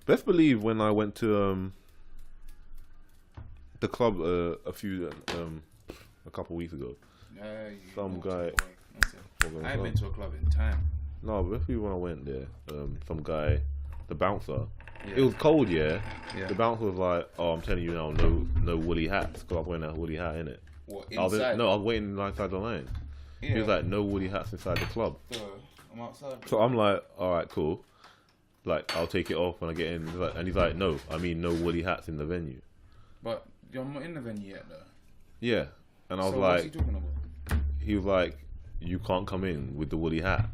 Best believe when I went to the club a couple weeks ago. Some guy. I ain't been to a club in time. No, but best believe when I went there, some guy, the bouncer. Yeah. It was cold, yeah. The bouncer was like, "Oh, I'm telling you now, no woolly hats, because I was wearing a woolly hat in it." What, inside? I was waiting inside the line. Yeah. He was like, "No woolly hats inside the club." I'm outside. So I'm like, "All right, cool. Like, I'll take it off when I get in." And he's like, "No, I mean no woolly hats in the venue." But you're not in the venue yet, though. Yeah, and I was like, what's he talking about? He was like, "You can't come in with the woolly hat."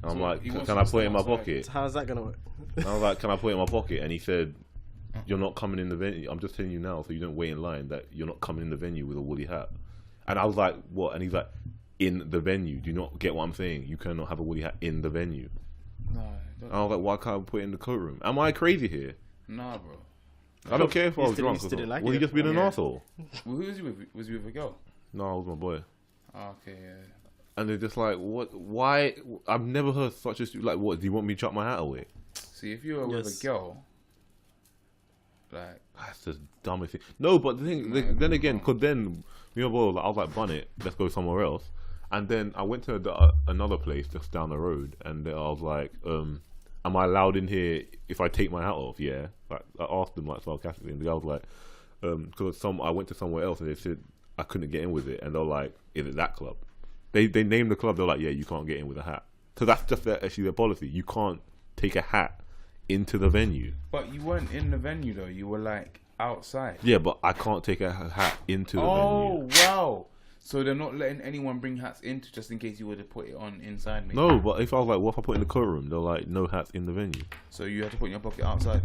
And I'm like, "Can I put it in my pocket?" So how's that gonna work? And I was like, "Can I put it in my pocket?" And he said, "You're not coming in the venue. I'm just telling you now, so you don't wait in line, that you're not coming in the venue with a woolly hat." And I was like, "What?" And he's like, "In the venue. Do you not get what I'm saying? You cannot have a woolly hat in the venue." No. And I was like, "Why can't I put it in the coat room? Am I crazy here?" Nah, bro. I don't care if I was drunk. Was he just being an arsehole? Well, who was he with? Was he with a girl? No, I was my boy. Oh, okay, yeah. And they're just like, "What? Why?" I've never heard such a like. What? Do you want me to chuck my hat away? See, if you were with a girl, like that's the dumbest thing. No, but the thing, then again, because then me and my boy, I was like, "Bun it, let's go somewhere else." And then I went to another place just down the road, and I was like, "Am I allowed in here if I take my hat off?" Yeah, like I asked them like sarcastically, and the guy was like, "Because I went to somewhere else, and they said I couldn't get in with it," and they're like, "Is it that club?" They named the club. They're like, "Yeah, you can't get in with a hat." So that's just actually their policy. You can't take a hat into the venue. But you weren't in the venue though. You were like outside. Yeah, but I can't take a hat into the venue. Oh wow! So they're not letting anyone bring hats into, just in case you were to put it on inside me. No, but if I was like, "What if I put it in the coat room?" They're like, "No hats in the venue." So you had to put it in your pocket outside.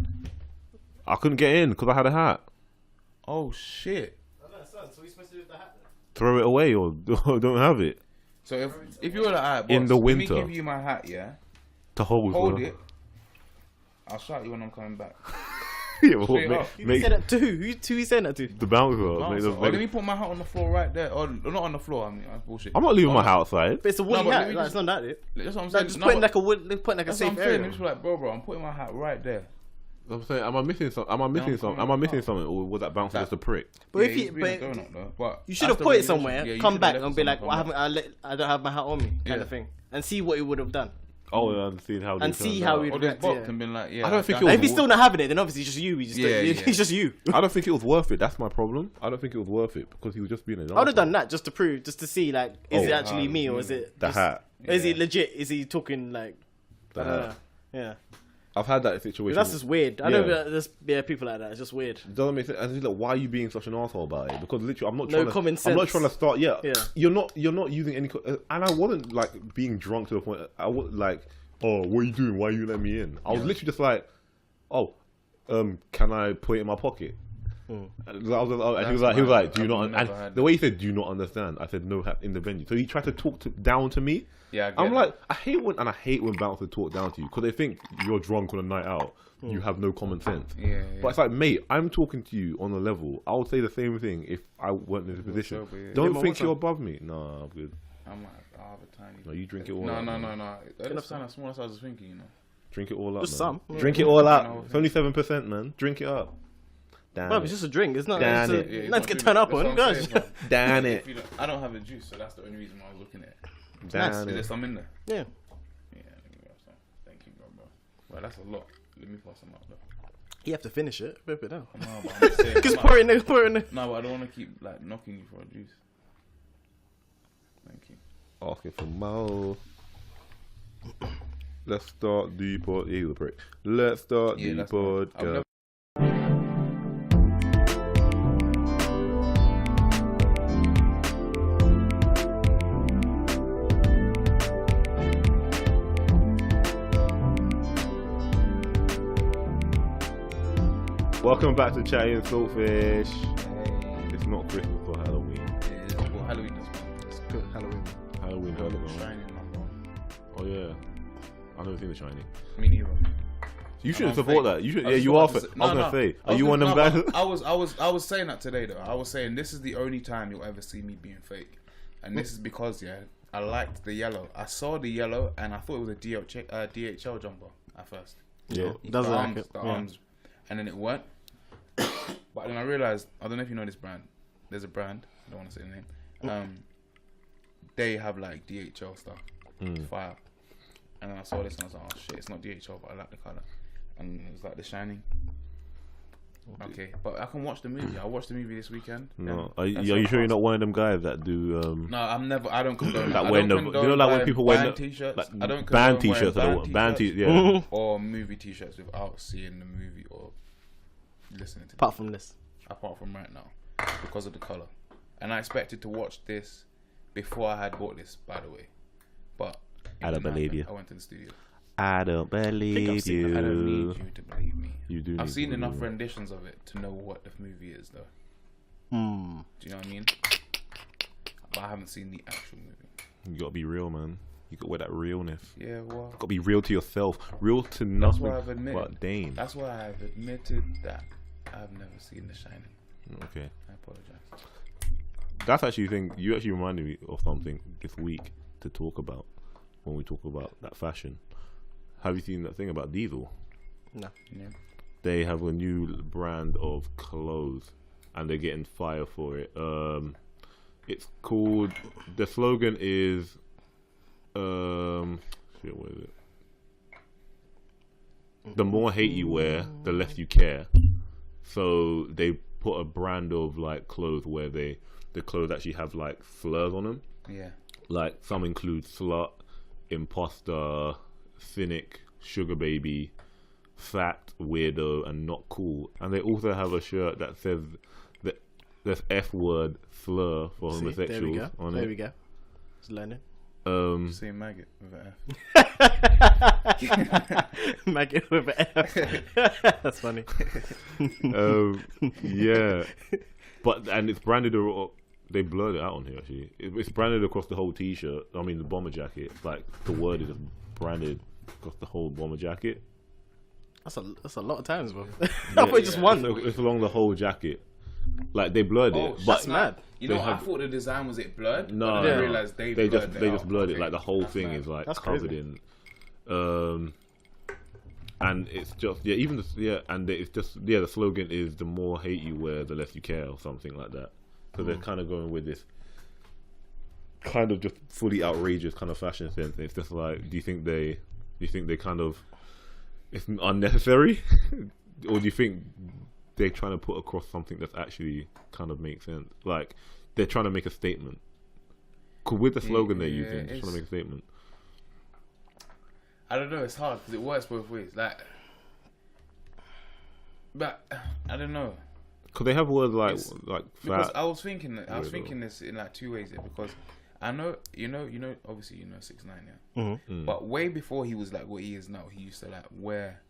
I couldn't get in because I had a hat. Oh shit! So what are you supposed to do with the hat then? Throw it away or don't have it. So if you were like, "Alright, boss, in the winter, let me give you my hat, yeah, to hold it. I'll shout you when I'm coming back." Yeah, well, Who said that to? Who you saying that to? The bouncer. Let me put my hat on the floor right there, or not on the floor. I mean, that's bullshit. I'm not leaving my hat outside. But it's a woolly hat. It's not that. That's what I'm saying. Just putting like a wood, putting like a safe area. Just like, bro, I'm putting my hat right there. I'm saying, am I missing something? Am I missing something? Or was that bouncer just a prick? But if you should have put it somewhere, come back and be like, "Well, I don't have my hat on me," kind of thing, and see what he would have done. Oh, yeah, and see how he'd react. And been like, I don't think it was. If he's still not having it, then obviously it's just you. He's just you. I don't think it was worth it. That's my problem. I don't think it was worth it because he was just being an. I would have done that just to see like, is it actually me or is it the hat? Is he legit? Is he talking like the hat? Yeah. I've had that situation. That's just weird. I know there's people like that. It's just weird. It doesn't make sense. And like, why are you being such an asshole about it? Because literally, I'm not trying to start. Yeah. You're not using any. And I wasn't like being drunk to the point. I was like, "Oh, what are you doing? Why are you letting me in?" I was literally just like, "Oh, can I put it in my pocket?" And he was like, "Do you not?" And the way he said, "Do you not understand?" I said, "No hat in the venue." So he tried to talk down to me. Yeah, I'm like, I hate when bouncers talk down to you because they think you're drunk on a night out. You have no common sense. Yeah. But it's like, mate, I'm talking to you on a level. I would say the same thing if I weren't in this position. Don't think you're above me. No, I'm good. I'll have a tiny. No, you drink it all. No. That's kind of small as I was thinking, you know. Drink it all up. Just some. Drink it all up. It's only 7%, man. Drink it up. Well, it's just a drink. It's not. Damn it's not to get turned up on, guys. Damn it. I don't have a juice, so that's the only reason why I was looking at it. Damn Is there some in there? Yeah. Yeah, let me grab some. Thank you, bro. Well, that's a lot. Let me pass some up, though. You have to finish it. Rip it down. No, but I'm just saying. Because pour it in there. No, but I don't want to keep like knocking you for a juice. Thank you. Asking for more. Let's start the podcast. Let's start the podcast. Welcome back to Chatty and Saltfish. Hey. It's not Christmas or Halloween. It is. Well, Halloween is fun. It's good. Halloween. Shining number. Oh yeah, I've never seen The Shining. Me neither. You shouldn't support that. You should. Yeah, you are. I was gonna say. Are you one of them guys? I was saying that today though. I was saying this is the only time you'll ever see me being fake, and this is because I liked the yellow. I saw the yellow and I thought it was a DHL jumper at first. Yeah. Doesn't like it. The arms, and then it went. But then I realized, I don't know if you know this brand. There's a brand. I don't want to say the name. They have like DHL stuff. Fire. And then I saw this and I was like, oh shit, it's not DHL, but I like the color. And it was like The Shining. Okay, but I can watch the movie. I watched the movie this weekend. No, are you sure you're not one of them guys that do? No, I'm never. I don't condone. That wear you know, like when people wear t-shirts. like I don't band t-shirts yeah, or movie t-shirts without seeing the movie or listening to. Apart from this, apart from right now, because of the color, and I expected to watch this before I had bought this. By the way, but I don't believe you. I went to the studio. I don't believe you. I don't need you to believe me. You do. I've seen enough renditions of it to know what the movie is, though. Do you know what I mean? But I haven't seen the actual movie. You gotta be real, man. You gotta wear that realness. Yeah, well. You gotta be real to yourself. Real to nothing. That's why I've admitted. But Dane. That's why I've admitted that I've never seen The Shining. Okay. I apologize. That's actually the thing. You actually reminded me of something this week to talk about when we talk about that fashion. Have you seen that thing about Diesel? No. Yeah. They have a new brand of clothes, and they're getting fire for it. It's called. The slogan is, shit, what is it? The more hate you wear, the less you care. So they put a brand of like clothes where the clothes actually have like slurs on them. Yeah. Like some include slut, imposter, cynic, sugar baby, fat, weirdo, and not cool. And they also have a shirt that says that there's F word slur for homosexuals on it. There we go. Just learning. Say maggot with an F. Maggot with an F. That's funny. Yeah, but and it's branded. They blurred it out on here actually. It's branded across the whole T-shirt. I mean the bomber jacket. Like the word is just branded across the whole bomber jacket. That's a lot of times, bro. I thought just one. It's along the whole jacket. Like they blurred it, but that's mad. You know, I thought the design was it blurred. No, I didn't realize they just blurred it. Like the whole thing mad. is like That's covered crazy. in, and it's just it's just the slogan is the more hate you wear, the less you care, or something like that. So they're kind of going with this kind of just fully outrageous kind of fashion sense. It's just like, do you think they kind of it's unnecessary, or do you think they're trying to put across something that's actually kind of makes sense? Like they're trying to make a statement. 'Cause with the slogan they're using, they're trying to make a statement. I don't know. It's hard because it works both ways. Like, but I don't know. Because they have words like because fat. I was thinking this in like two ways. Because I know you know obviously you know 6ix9ine, yeah. Mm-hmm. But way before he was like what he is now, he used to like wear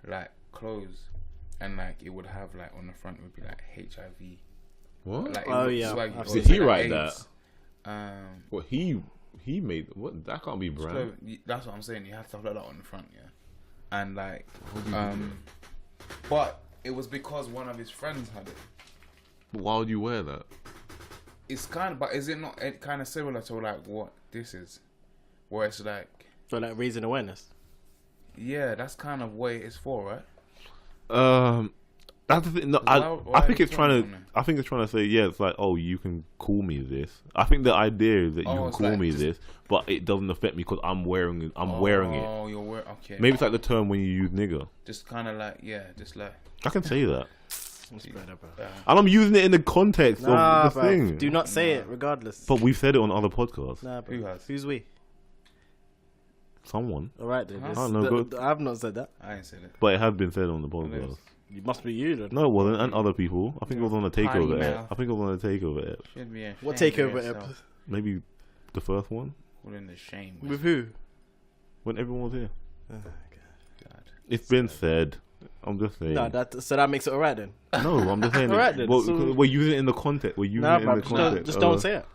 like clothes, and like it would have like on the front it would be like HIV. What? Like, Did he write AIDS. that? Well, he made what? That can't be brand. So, that's what I'm saying. You have stuff like that on the front, yeah. And like, but it was because one of his friends had it. Why would you wear that? It's kind of, but is it not kind of similar to like what this is, where it's like for like raising awareness? Yeah, that's kind of what it's for, right? That's the thing. No, I think it's trying to. I think it's trying to say, yeah, it's like, oh, you can call me this. I think the idea is that you can call me this, but it doesn't affect me because I'm wearing it. Wearing it. Oh, you're wearing. Okay. Maybe it's like the term when you use nigger. Just kind of like, yeah, just like. I can say that. And I'm using it in the context of the thing. Do not say it, regardless. But we've said it on other podcasts. Nah, bro. Who has? Who's we? Someone. All right, then. I don't know. I have not said that. I ain't said it. But it has been said on the podcast. You must be you, then. No, it wasn't, and other people. I think it was on the takeover app. Should be what takeover app? Maybe the first one. What in the shame? With who? When everyone was here. Oh, God. It's been said. I'm just saying. No, so that makes it alright then. No, I'm just saying. Alright then. Well, So we're using it in the context. We're using it in the context. Just don't say it.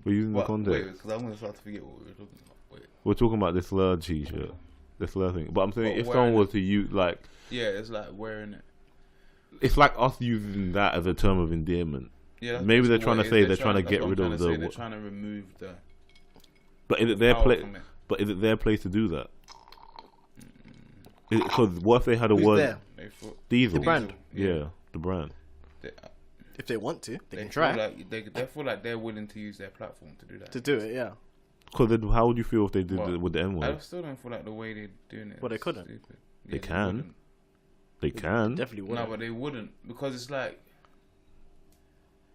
We're using the context. Wait, because I'm going to start to forget what we were talking about. Wait. We're talking about this slur t-shirt. The slur thing. But I'm saying if someone was to use, like... Yeah, it's like wearing it. It's like us using that as a term of endearment. Yeah, maybe they're trying to say they're trying to get rid of the... They're trying to remove the... But is it their place? But is it their place to do that? Because what if they had a Who's word? there? Diesel. The brand. Yeah, the brand. If they want to, they can feel try. like they feel like they're willing to use their platform to do that. To do it, yeah. Because how would you feel if they did it with the N I word? still don't feel like the way they're doing it. Well, they couldn't. Stupid. They Yeah, can. wouldn't. They can. Definitely would. No, but they wouldn't, because it's like,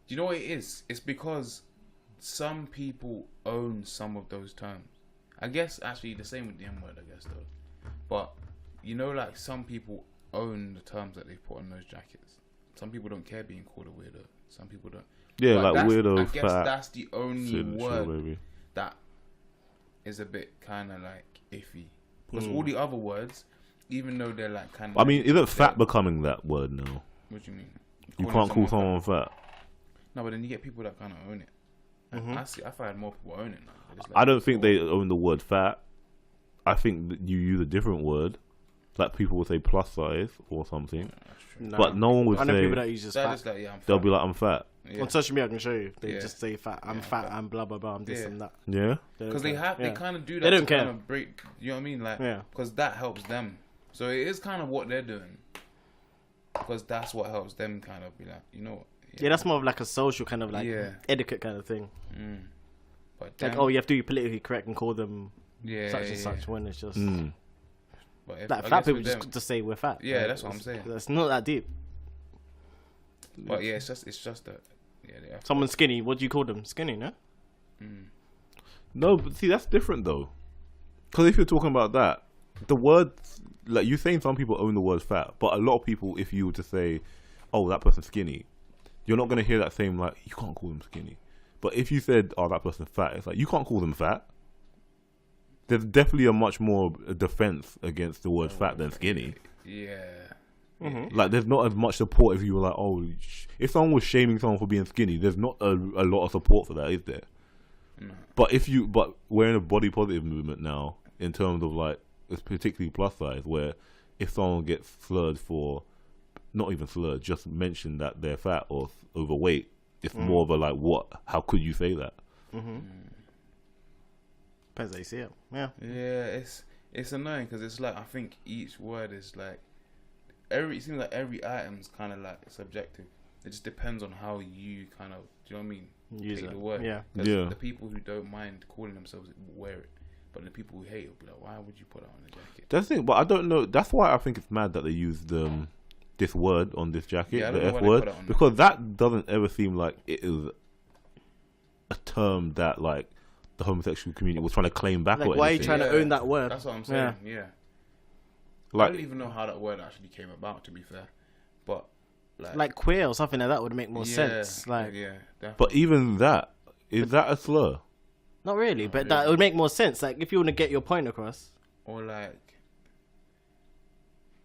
do you know what it is? It's because some people own some of those terms. I guess actually the same with the N word, I guess though. But you know, like some people own the terms that they put on those jackets. Some people don't care being called a weirdo. Some people don't. Yeah, But like weirdo, I guess fat. that's the only word baby. that is a bit kind of like iffy. Because all the other words, even though they're like kind of. I mean, isn't fat becoming that word now? What do you mean? You can't call someone fat. No, but then you get people that kind of own it. I find more people own it now. Like, I don't think they own the word fat. I think that you use a different word. Like people would say plus size or something. No. But no one would I know say. people that use just fat. just like, yeah, I'm fat. They'll be like, I'm fat. Yeah. On social media, I can show you. They Yeah. just say fat. I'm fat. I'm blah blah blah. I'm this and that. Yeah? Because they kind of do that. They don't to care. Kind of break. You know what I mean? Like, because that helps them. So it is kind of what they're doing. Because that's what helps them kind of be like, you know what? Yeah, that's more of like a social kind of like etiquette kind of thing. But like, oh, you have to be politically correct and call them such and such when it's just But if, like fat people just say we're fat. Yeah, like, that's what I'm saying. That's not that deep. But yeah, it's just that. Yeah, someone skinny. What do you call them? Skinny, no? No, but see, that's different though. Because if you're talking about that, the word, like you're saying some people own the word fat, but a lot of people, if you were to say, oh, that person's skinny, you're not going to hear that same, like, you can't call them skinny. But if you said, oh, that person's fat, it's like, you can't call them fat. There's definitely a much more defense against the word fat than skinny. Yeah. Like, there's not as much support if you were like, oh, if someone was shaming someone for being skinny, there's not a lot of support for that, is there? No. But we're in a body positive movement now, in terms of like, it's particularly plus size, where if someone gets slurred for, not even slurred, just mention that they're fat or overweight, it's more of a like, what? How could you say that? Depends how you see it. Yeah. Yeah, it's annoying because it's like, I think each word is like, it seems like every item's kind of like subjective. It just depends on how you kind of, do you know what I mean? Use take it. the word. Yeah. The people who don't mind calling themselves will wear it. But the people who hate it will be like, why would you put that on the jacket? That's the thing, but I don't know. That's why I think it's mad that they used this word on this jacket, the F word, because that doesn't ever seem like it is a term that like the homosexual community was trying to claim back. Like, or why are you anything. trying to own that word? That's what I'm saying. Yeah. Like, I don't even know how that word actually came about, to be fair. But like queer or something like that would make more sense. Like, definitely. But even that, is that a slur? Not really, but that would make more sense. Like, if you want to get your point across, or like,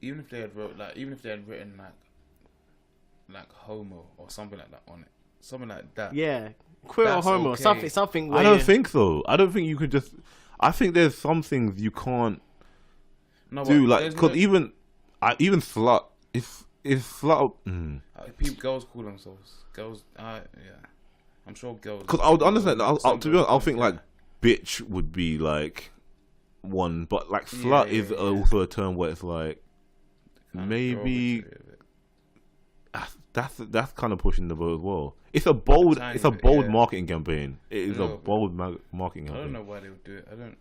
even if they had written like homo or something like that on it, something like that. Yeah, queer or homo, okay. something. I don't think so. I don't think you could just. I think there's some things you can't do, like, because even slut is slut. Girls call themselves girls. Yeah, I'm sure girls. Because I would understand. To be honest, I'll think like bitch would be like one, but like slut is also a term where it's like maybe that's kind of pushing the boat as well. It's a bold marketing campaign. It is a bold marketing campaign. I don't know why they would do it. I don't.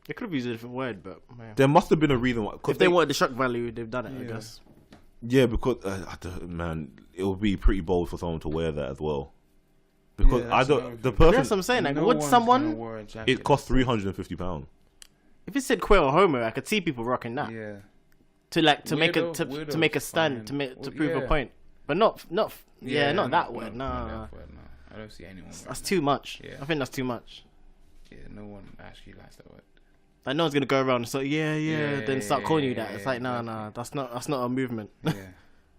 They could have used a different word, but there must have been a reason why. If they wanted the shock value, they've done it. I guess. Yeah, because it would be pretty bold for someone to wear that as well. Because the person. That's what I'm saying. Like, would someone? It costs £350. If it said queer or homo, I could see people rocking that. Yeah. To make a stand to prove a point, but not that word. Nah. I don't see anyone. That's too much. Yeah. I think that's too much. Yeah, no one actually likes that word. Like, no one's gonna go around and say then start calling you that. It's like nah, that's not a movement.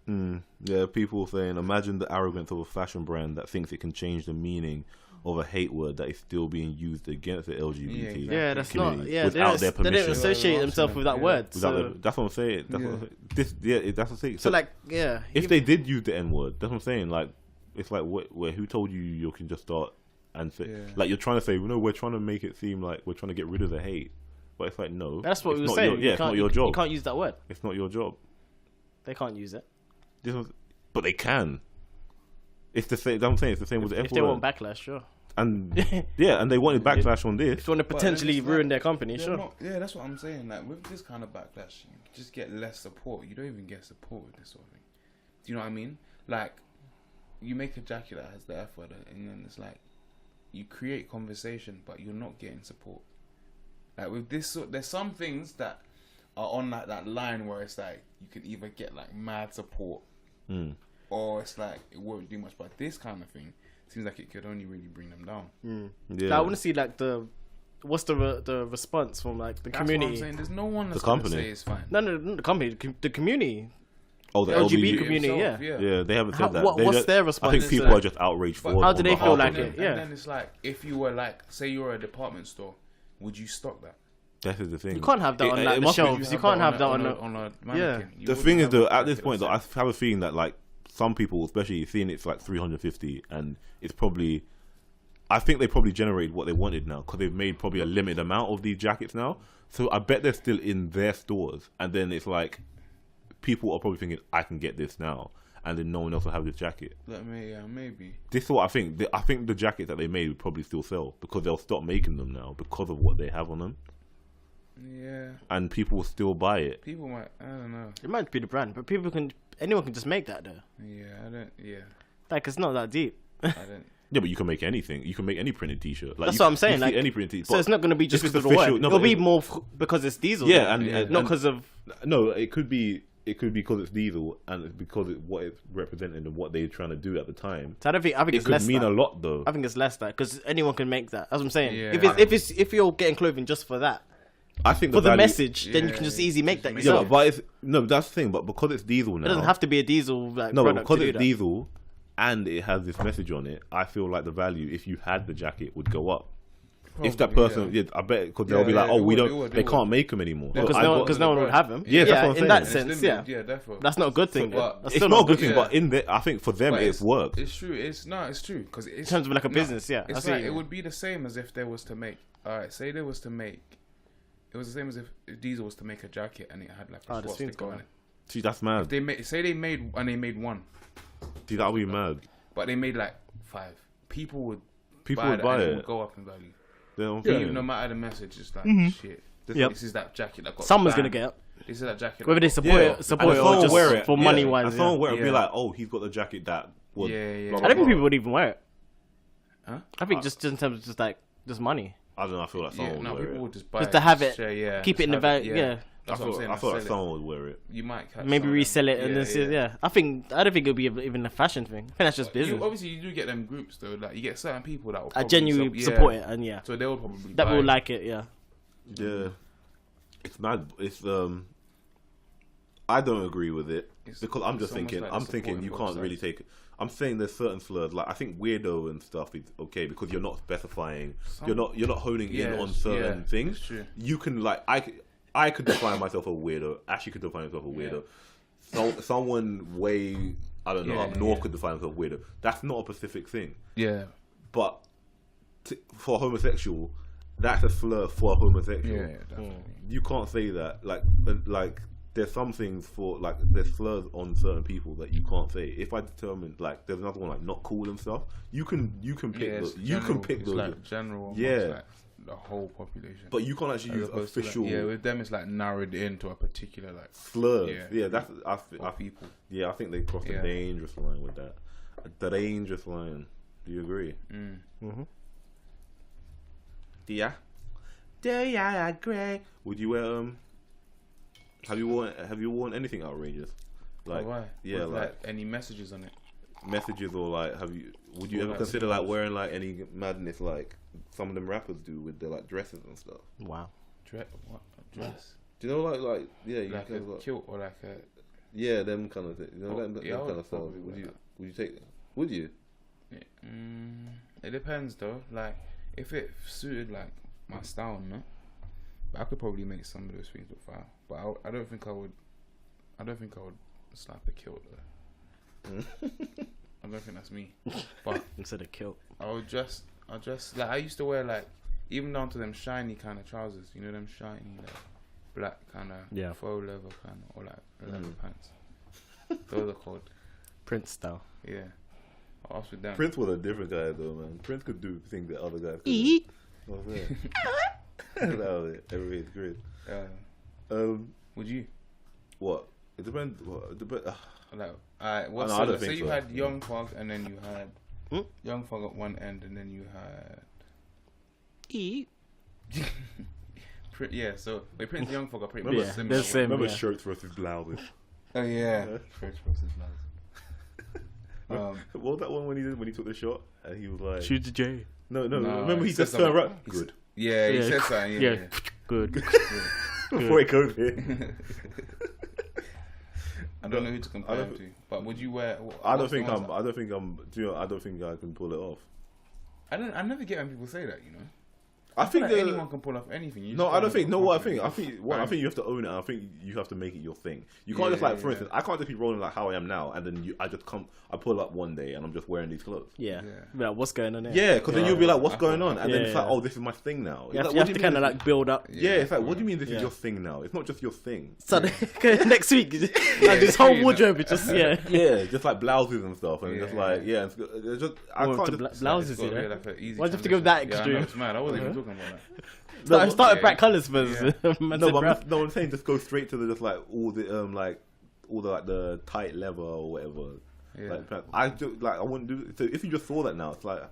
Yeah, people saying, imagine the arrogance of a fashion brand that thinks it can change the meaning of a hate word that is still being used against the LGBT. Yeah, that's not. Yeah, without their permission. They don't associate themselves with that word. So. That's what I'm saying. That's what I'm saying. So like, yeah. If they did use the N word, that's what I'm saying. Like, it's like, who told you can just start and say, like, you're trying to say, we're trying to make it seem like we're trying to get rid of the hate. but it's like no. That's what it's we were not saying. it's not your job. You can't use that word. It's not your job. They can't use it. But they can. It's the same. I'm saying it's the same with the F word. If they want backlash, sure. And and they wanted backlash on this. If you want to potentially ruin their company, sure. That's what I'm saying. Like with this kind of backlash, you just get less support. You don't even get support with this sort of thing. Do you know what I mean? Like, you make a jacket that has the F word, and then it's like you create conversation, but you're not getting support. Like with this, there's some things that are on like that line where it's like you can either get like mad support, or it's like it won't do much. But this kind of thing seems like it could only really bring them down. Yeah, I want to see like what's the response from like the community. What I'm saying. There's no one that's going to say it's fine. No, not the company, the community. Oh, the LGBT community, yeah, they haven't said that. What's their response? I think people are just outraged for it. How do they feel like it? And then it's like, if you were like, say you were a department store, would you stock that? That is the thing. You can't have that on the shelves. You can't have that on a mannequin. The thing is, though, at this point, though, I have a feeling that like some people, especially seeing it's like 350, and it's probably, I think they probably generated what they wanted now because they've made probably a limited amount of these jackets now. So I bet they're still in their stores, and then it's like people are probably thinking, I can get this now, and then no one else will have this jacket. Maybe. This is what I think. I think the jackets that they made would probably still sell because they'll stop making them now because of what they have on them. Yeah. And people will still buy it. People might, I don't know. It might be the brand, but anyone can just make that though. Yeah. Like, it's not that deep. Yeah, but you can make anything. You can make any printed T-shirt. Like, that's what I'm saying. Like, any printed T-shirt. So it's not going to be just because of the word. No, it'll be more because it's diesel. Yeah, not because of. No, it could be because it's diesel and it's because it's what it's representing and what they're trying to do at the time. So I think it's less. It could mean a lot, though. I think it's less that because anyone can make that. That's what I'm saying. Yeah. If you're getting clothing just for that, I think for the message, then you can just easily make that yourself. Yeah, but that's the thing. But because it's diesel now, it doesn't have to be a diesel. Like, no, because it's diesel and it has this message on it, I feel like the value, if you had the jacket, would go up. Probably, if that person, I bet, because they'll be like, oh, they can't make them anymore. Because no one would have them. Yeah, that's what I'm saying. In that sense, yeah, definitely. That's not a good thing. It's not a good thing, but I think for them, it's worked. It's true. It's true. Because in terms of like a business, it's like, it would be the same as if there was to make, say there was to make, it was the same as if Diesel was to make a jacket and it had like a swastika on it. See, that's mad. If they made one. See, that would be mad. But they made like 5. People would buy it. It would go up in value. No matter the message, it's like shit. This is that jacket that got. Someone's gonna get it. This is that jacket. Whether they support it or just wear it for money wise. And someone wear it and be like, oh, he's got the jacket that. I don't think people would even wear it. Huh? I think just in terms of just money. I don't know. I feel like someone would wear people it. would just buy just to have it, keep it in the value. Yeah. I feel like someone would wear it. You might maybe resell it and then I don't think it'll be even a fashion thing. I think that's just business. Obviously, you do get them groups though. Like you get certain people that will genuinely support it, and so they will probably will like it. Yeah. It's mad. It's I don't agree with it because I'm just thinking. I'm thinking you can't really take it. I'm saying there's certain slurs, like I think weirdo and stuff is okay because you're not specifying. You're not honing in on certain things. True. You can like I could define myself a weirdo. Ashley could define himself a weirdo. So someone way up north could define himself a weirdo. That's not a specific thing. Yeah. But for homosexual, that's a slur for a homosexual. Yeah, definitely. You can't say that. Like there's some things for like there's slurs on certain people that you can't say. If I determine like there's another one like not cool and stuff, you can pick those. You can pick those. Like general. Like the whole population. But you can't actually use official. With them it's like narrowed into a particular like slurs. Yeah, that's people. Yeah, I think they crossed a dangerous line with that. A dangerous line. Do you agree? Mm-hmm. Yeah. Do I agree? Would you wear Have you worn anything outrageous? Like why? Yeah, with, like any messages on it. Messages or like would you ever consider like wearing like any madness like some of them rappers do with their like dresses and stuff? Wow. What dress? Do you know like you like a kilt or like a them kind of thing. You know them kind of stuff. Would you take? Would you? Yeah. It depends though. Like if it suited like my style, no. But I could probably make some of those things look fire. But I don't think I would slap a kilt though. I don't think that's me. But instead of kilt, I'll dress like I used to wear like even down to them shiny kind of trousers. You know them shiny like black kind of faux leather kind of, or like leather pants. Those are called Prince style. Yeah. I'll with them. Prince was a different guy though, man. Prince could do things that other guys couldn't. What's that? That was it. Everybody's great. Would you? What? It depends. Like, what? So, say you had Young Thug, and then you had Young Thug at one end, and then you had yeah. So Prince and Young Thug are pretty much similar. Remember shirts versus blouses? Oh yeah, shirts versus blouses. What was that one when he took the shot and he was like, "Shoot the J." No. Remember he just turned around. Good. Yeah, he said something. Yeah. Good. Before he goes here. I don't know who to compare him to, but would you wear? I don't think I can pull it off. I never get when people say that. You know. I think like anyone can pull off anything. I don't think. No, what I think. I think you have to own it. I think you have to make it your thing. You can't just like, for instance, I can't just be rolling like how I am now, and then I pull up one day and I'm just wearing these clothes. Yeah. Like, what's going on there? Yeah, because then you'll be like, what's going on? And then it's like, oh, this is my thing now. You have to kind of like build up. Yeah, it's like, what do you mean this is your thing now? It's not just your thing. So next week, like this whole wardrobe is just just like blouses and stuff, and just like it's just I can't just blouses. Why do you have to go that extreme? Yeah, it's mad. I wasn't even talking about that. No, I started bright colours first. I'm saying just go straight to the just like all the tight leather or whatever. Yeah. Like, I wouldn't do it. So if you just saw that now, it's like,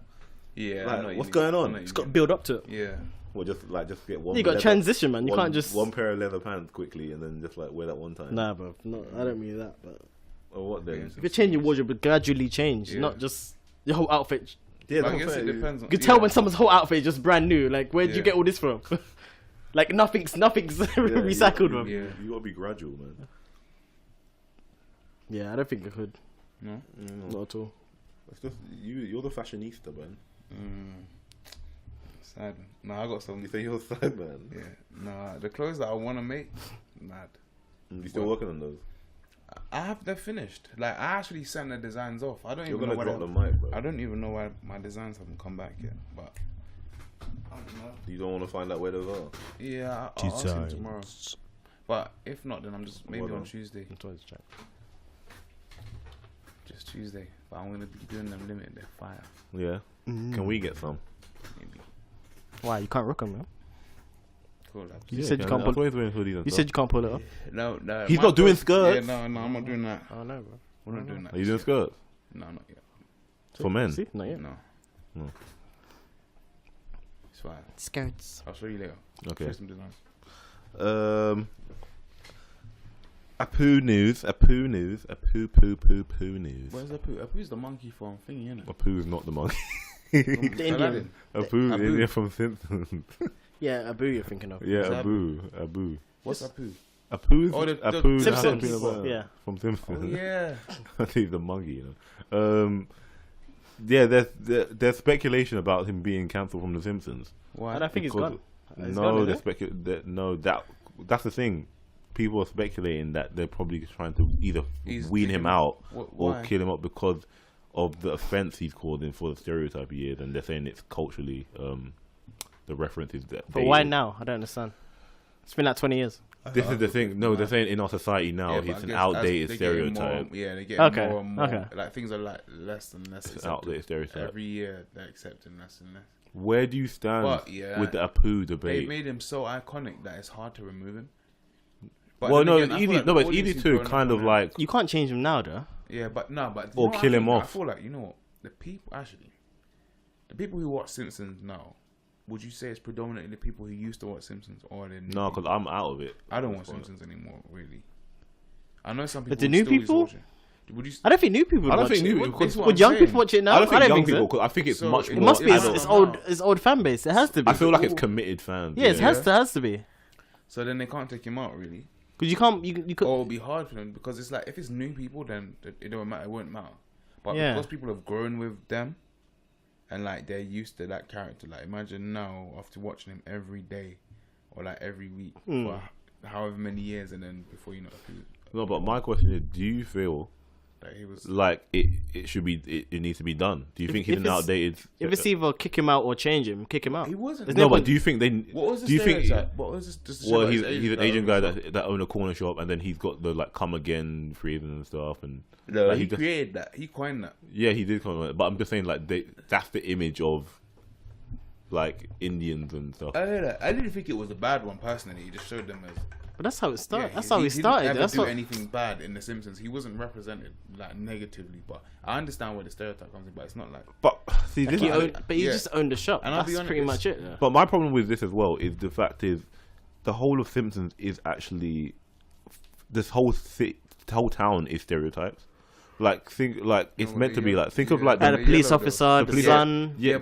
like, what's going on? It's got to build up to it. Yeah. Well, just get one. You got transition, man. You can't just one pair of leather pants quickly and then just like wear that one time. Nah, bro. No, I don't mean that. But or what then? If you change your wardrobe, but gradually change, not just your whole outfit. Yeah, I guess it depends. You can tell when someone's whole outfit is just brand new. Like, where did you get all this from? Like, nothing's recycled, man. Yeah, you gotta be gradual, man. Yeah, I don't think I could. No, not at all. It's just you're the fashionista, man. Sad. No, I got some. You say you're a sad man. Yeah. Nah, the clothes that I want to make, mad. You still working on those? They're finished. Like, I actually sent the designs off. I don't You're even know gonna drop the mic, bro. I don't even know why my designs haven't come back yet. But I don't know. You don't want to find out where those are? Yeah, I'll ask him tomorrow. But if not, then I'm just maybe on Tuesday. Just Tuesday. But I'm gonna be doing them limited. They're fire. Yeah. Can we get some? Maybe. Why you can't rock them, man? Cool. You said you can't pull. You said you can't pull it off. No. He's not doing skirts. Yeah, no, I'm not doing that. Oh no, bro. We're not doing that. Are you doing skirts? No, not yet. For men? See? Not yet. No. It's fine. Skirts. I'll show you later. Okay. Show some designs. Apu news. Apu news. Where's Apu? Apu's the monkey from thingy, isn't it? Apu is not the monkey. The Indian. Apu is Indian from Simpsons. Yeah, Abu you're thinking of. Yeah, Abu. What's Apu? Apu's the Simpsons. Yeah. From Simpsons. Oh, yeah. I think he's the monkey, you know. Yeah, there's speculation about him being cancelled from The Simpsons. Why? I don't think he's gone. That's the thing. People are speculating that they're probably trying to either wean him out or kill him up because of the offence he's causing for the stereotype he is, and they're saying it's culturally the references that. But why now? I don't understand. It's been like 20 years. This is the thing. No, they're saying in our society now, it's an outdated stereotype. They get more and more. Okay. Like, things are like less and less. It's an outdated stereotype. Every year they're accepting less and less. Where do you stand with the Apu debate? They made him so iconic that it's hard to remove him. But it's easy. Like it's easy to kind of like. You can't change him now, though. Yeah, but or kill him off. I feel like, you know what, the people who watch Simpsons now, would you say it's predominantly the people who used to watch Simpsons, or the new No, because I'm out of it. I don't watch Simpsons anymore, really. I know some people. But the new people. I don't think new people. I don't think new people. Would young people watch it now? I don't think young people. Because I think it's much more. It must be. It's old fan base. It has to be. I feel like it's committed fans. Yeah, it has to be. So then they can't take him out, really. Because you can't. You could. Or it'll be hard for them because it's like if it's new people, then it don't matter. It won't matter. But because people have grown with them, and like they're used to that character. Like imagine now after watching him every day, or like every week for however many years, and then before you know. No, but my question is: do you feel That he was like it should be it needs to be done. Do you think he's an outdated? If it's either kick him out or change him, kick him out. He wasn't. No, but do you think they? What was the do you think? What was this? Well, he's an Asian guy that owned a corner shop, and then he's got the like come again phrases and stuff, and no, like, he created that. He coined that. Yeah, he did come. But I'm just saying, like that's the image of like Indians and stuff. I heard that. I didn't think it was a bad one personally. He just showed them as. But that's how it started. Yeah, that's how he started. He didn't that's ever do anything bad in The Simpsons. He wasn't represented like negatively, but I understand where the stereotype comes in. But it's not like. But see, this he just owned the shop. And that's pretty much it. Yeah. But my problem with this as well is the fact is the whole of Simpsons is actually this whole town is stereotypes. Like it's meant to be like think of like the police officer, the son, the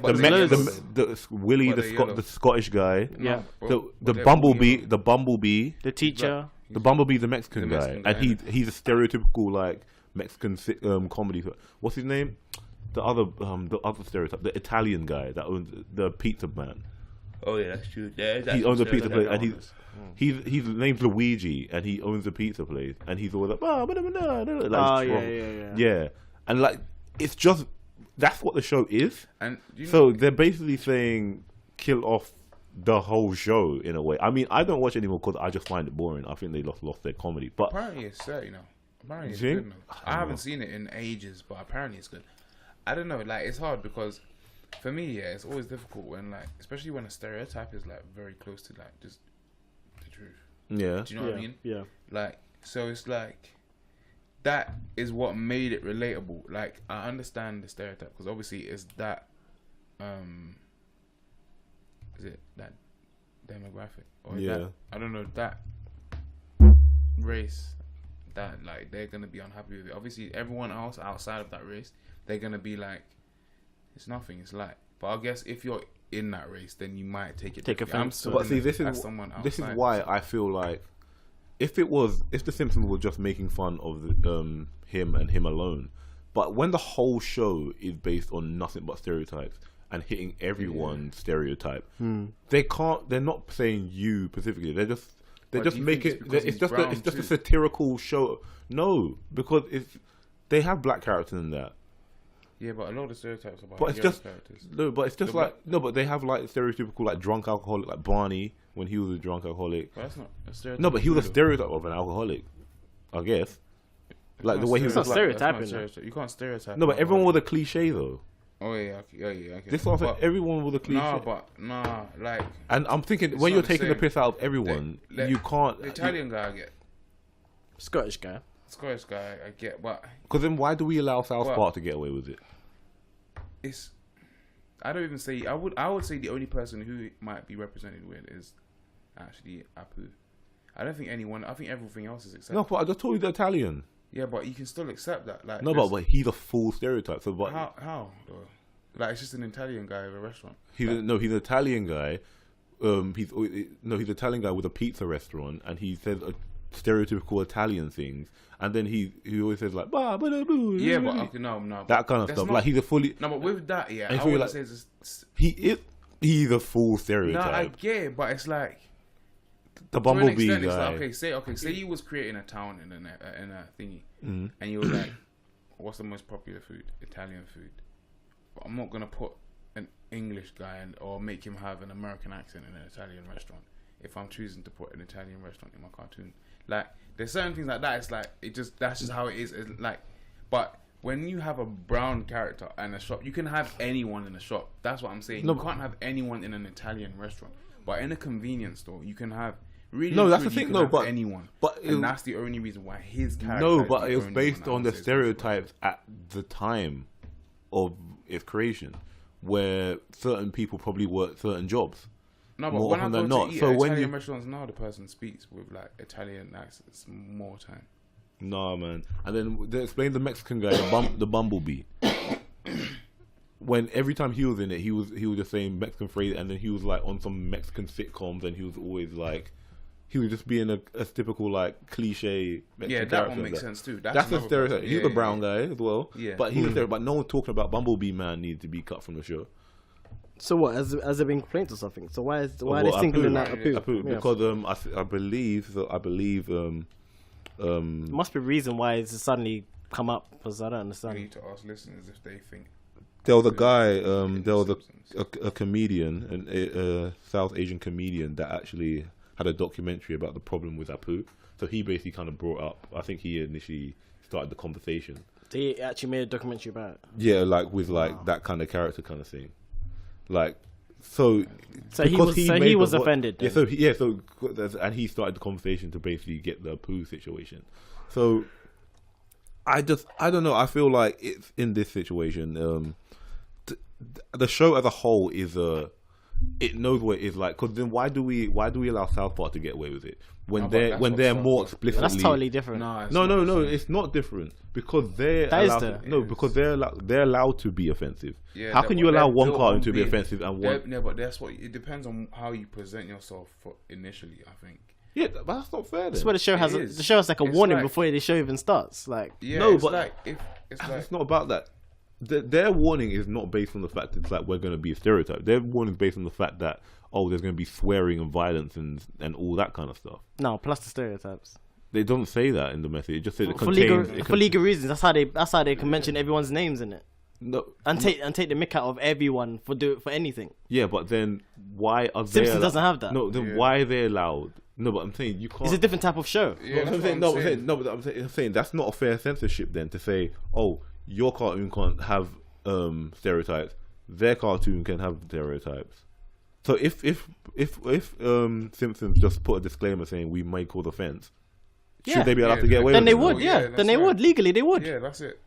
Willie, the Scottish guy, the bumblebee, the teacher, the bumblebee, the Mexican guy, and he's a stereotypical like Mexican comedy. What's his name? The other stereotype, the Italian guy that owns the pizza man. Oh yeah, that's true. Yeah, he owns a pizza place, and his name's Luigi, and he owns a pizza place, and he's always like, yeah, and like it's just that's what the show is, and so they're basically saying kill off the whole show in a way. I mean, I don't watch anymore because I just find it boring. I think they lost their comedy, but apparently it's apparently it's good. I haven't seen it in ages, but apparently it's good. I don't know, like it's hard because. For me, yeah, it's always difficult when, like, especially when a stereotype is, like, very close to, like, just the truth. Yeah. Do you know what I mean? Yeah. Like, so it's like, that is what made it relatable. Like, I understand the stereotype, because obviously it's that, is it that demographic? Or is that, I don't know, that race that, like, they're going to be unhappy with it. Obviously, everyone else outside of that race, they're going to be like, it's nothing. It's like, but I guess if you're in that race, then you might take offense. But see, this is why I feel like if the Simpsons were just making fun of him and him alone, but when the whole show is based on nothing but stereotypes and hitting everyone's stereotype, they're not saying you specifically. They're just making it's just a satirical show. No, because they have black characters in that. Yeah, but a lot of the stereotypes about but it's just characters. No, but it's just but they have like stereotypical like drunk alcoholic like Barney when he was a drunk alcoholic. But that's not a stereotype. No, but he was a stereotype of an alcoholic, I guess. Like the way he was. That's not stereotyping. You can't stereotype. No, but everyone was a cliche though. Oh yeah, okay. This one, everyone was a cliche. Like. And I'm thinking when you're taking the piss out of everyone, you can't. The Italian guy I get. Scottish guy I get, but because then why do we allow South Park to get away with it? I don't even say I would say the only person who might be represented with is actually Apu. I don't think anyone. I think everything else is accepted. No, but I just told you the Italian. Yeah, but you can still accept that. Like no, but he's a full stereotype. So, but how though? Like it's just an Italian guy with a restaurant. He's an Italian guy. He's an Italian guy with a pizza restaurant, and he says stereotypical Italian things, and then he always says like bah, bah, bah, bah, yeah, but okay, no, that kind of stuff. Like he's a fully but with that, yeah, I would say he's a full stereotype. No, I get it, but it's like the bumblebee guy. Like, say you was creating a town in a thingy, and you were like, what's the most popular food? Italian food. But I'm not gonna put an English guy or make him have an American accent in an Italian restaurant if I'm choosing to put an Italian restaurant in my cartoon. Like, there's certain things like that. It's like that's just how it is. It's like, but when you have a brown character in a shop, you can have anyone in a shop. That's what I'm saying. No, you can't have anyone in an Italian restaurant, but in a convenience store, you can have. Really, no, that's the thing. No, but anyone. And that's the only reason why his character. No, but it was based on the stereotypes at the time of its creation, where certain people probably worked certain jobs. No, but when I go to eat at Italian restaurants now, the person speaks with like Italian accents more time. Nah, man. And then they explained the Mexican guy, the bumblebee. When every time he was in it, he was just saying Mexican phrase, and then he was like on some Mexican sitcoms, and he was always like, he was just being a typical like cliche Mexican character. Yeah, that one makes sense too. That's a stereotype. He's the brown guy as well. Yeah, but he's a stereotype. But no one talking about Bumblebee Man needs to be cut from the show. So what? Has there been complaints or something? So why are they singling out Apu? Because I believe must be a reason why it's suddenly come up? Because I don't We understand. need to ask listeners if they think. There was a guy, in there was The Simpsons. a comedian, a South Asian comedian that actually had a documentary about the problem with Apu. So he basically kind of brought up, I think he initially started the conversation. They actually made a documentary about it. Yeah, like with like that kind of character kind of thing. Like, so he because was made the offended. Yeah, Then. so and he started the conversation to basically get the Apu situation. So I don't know. I feel like it's in this situation. The show as a whole is it knows what it is like. Because then why do we allow South Park to get away with it when they're more explicitly? That's totally different. No, it's not different because they're allowed to be offensive. Yeah, how can you allow one cartoon to be being- offensive and one? Yeah, but that's what it depends on how you present yourself initially. I think. Yeah, but that's not fair. That's Then. where the show has. It is. The show has like a It's warning like- before the show even starts. Like, Yeah, No, it's but- like if it's like It's not about that. Their warning is not based on the fact that it's like we're going to be a stereotype. Their warning is based on the fact that there's going to be swearing and violence and all that kind of stuff. no, plus the stereotypes. They don't say that in the message. It just says it For contains. legal reasons. That's how they can mention everyone's names in it No, and take the mick out of everyone for anything. yeah, but then why are they? Simpsons doesn't have that. No, then why are they allowed? No, but I'm saying you can't. It's a different type of show. yeah, that's I'm what saying, I'm no, saying. I'm saying that's not a fair censorship then to say, your cartoon can't have stereotypes. Their cartoon can have stereotypes. So if Simpsons just put a disclaimer saying we may cause offense, Yeah. should they be allowed Yeah, to get away Then with they it? would, yeah, yeah. that's Then they right. would legally. They would. Yeah, that's it.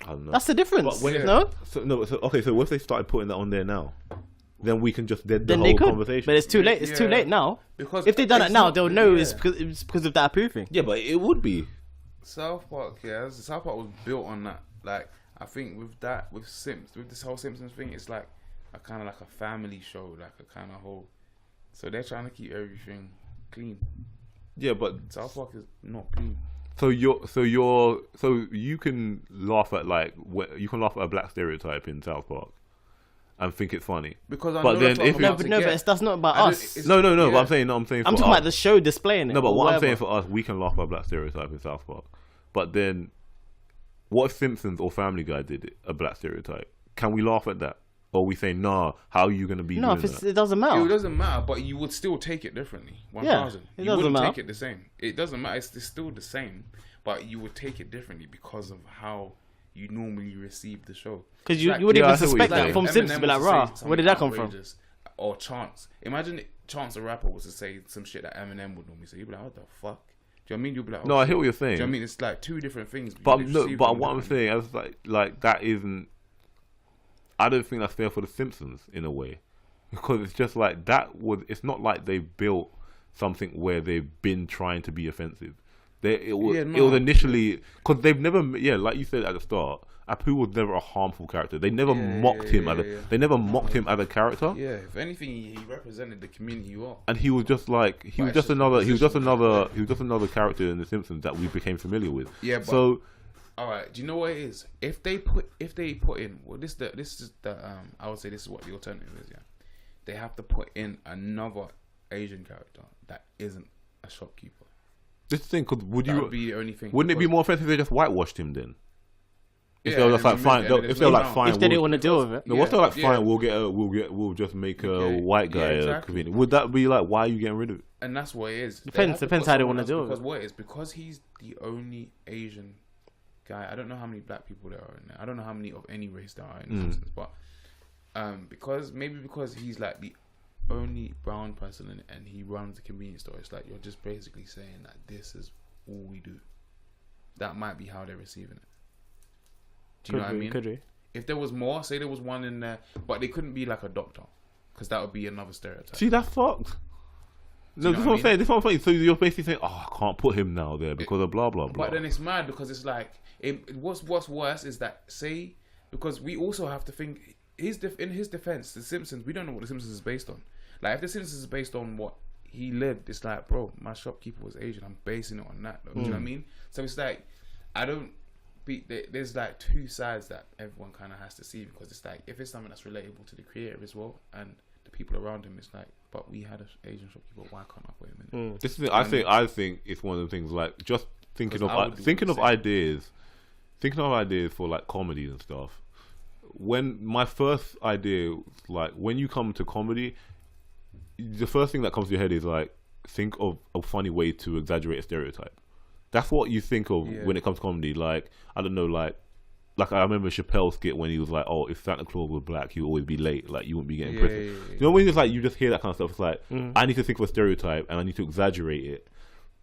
I don't know. That's the difference. But when it- No, So what if they started putting that on there now? Then we can just dead the then whole they could. conversation. But it's too late. It's too Yeah. late now. Because If they done it it's now, not- they'll know yeah. it's because of that approving. yeah, but it would be. South Park, South Park was built on that. Like, I think with this whole Simpsons thing, it's like a kind of like a family show, like a kind of whole. So they're trying to keep everything clean. Yeah, but South Park is not clean. so you can laugh at you can laugh at a black stereotype in South Park and think it's funny. Because I But know then that's what if I'm it- No, about but to no, get. but that's not about I us. don't- No, Yeah. but I'm saying I'm for talking us. about the show displaying it. No, but or what I'm whatever. saying for us, we can laugh at a black stereotype in South Park. But then, what if Simpsons or Family Guy did a black stereotype? Can we laugh at that? Or are we saying, nah, how are you going to be No, doing if that? it doesn't It matter. doesn't matter, but you would still take it differently. 1,000. it You doesn't wouldn't matter. take it the same. It doesn't matter. It's still the same, but you would take it differently because of how you normally receive the show. Because you Like- wouldn't Yeah, I even see what suspect you're that saying. from Eminem Simpsons. Be like, was to say rah, something where did that come from? outrageous, or Chance. Imagine Chance, the rapper, was to say some shit that Eminem would normally say. You'd be like, what the fuck? Do you know what I mean? You'd be like, No, I hear what you're saying. Do you know what I mean? It's like two different things. But you no, receive but them what I'm differently. saying is like that isn't. I don't think that's fair for the Simpsons in a way, because it's just like that would. It's not like they built something where they've been trying to be offensive. It was initially because they've never. Yeah, like you said at the start, Apu was never a harmful character. They never mocked him They never mocked him as a character. Yeah, if anything, he represented the community well. And he was just like he was just another character in The Simpsons that we became familiar with. Yeah, but So all right, do you know what it is? If they put in this is the I would say this is what the alternative is. Yeah, they have to put in another Asian character that isn't a shopkeeper. this thing, because That would be the only thing. wouldn't it be because- more offensive if they just whitewashed him then? If Yeah, they were just and like fine, then if there's they were no like doubt. fine, If they didn't want to deal with it. no, what's they like Yeah. fine? We'll just make a Yeah, white guy exactly. convenient. Would that be like why are you getting rid of it? And that's what it is. Depends- They have to depends put how they someone wanna else deal with Because it. what it is, because he's the only Asian guy. I don't know how many black people there are in there. I don't know how many of any race there are in the Simpsons, but because he's like the only brown person in it and he runs the convenience store. It's like you're just basically saying that this is all we do. That might be how they're receiving it. Do you know what I mean? Could we? If there was more, say there was one in there, but they couldn't be like a doctor, because that would be another stereotype. See, that's fucked. No, you this is know what I'm what I saying. This is what I'm saying. So you're basically saying, oh, I can't put him now there because of blah blah blah. But then it's mad because it's like what's worse is that because we also have to think in his defense, The Simpsons, we don't know what The Simpsons is based on. Like if The Simpsons is based on what he lived, it's like, bro, my shopkeeper was Asian. I'm basing it on that. Do you know what I mean? So it's like there's like two sides that everyone kind of has to see, because it's like if it's something that's relatable to the creator as well and the people around him, it's like, but we had an Asian shopkeeper, why can't I put him in it? This is, I think it's one of the things like just thinking 'Cause I would of do thinking the of same. ideas, thinking of ideas for like comedy and stuff. When my first idea, like when you come to comedy, the first thing that comes to your head is like, think of a funny way to exaggerate a stereotype. That's what you think of when it comes to comedy. Like, I don't know, like I remember Chappelle's skit when he was like, "Oh, if Santa Claus was black, he'd always be late. Like, you wouldn't be getting presents." You know, when it's like you just hear that kind of stuff, it's like I need to think of a stereotype and I need to exaggerate it,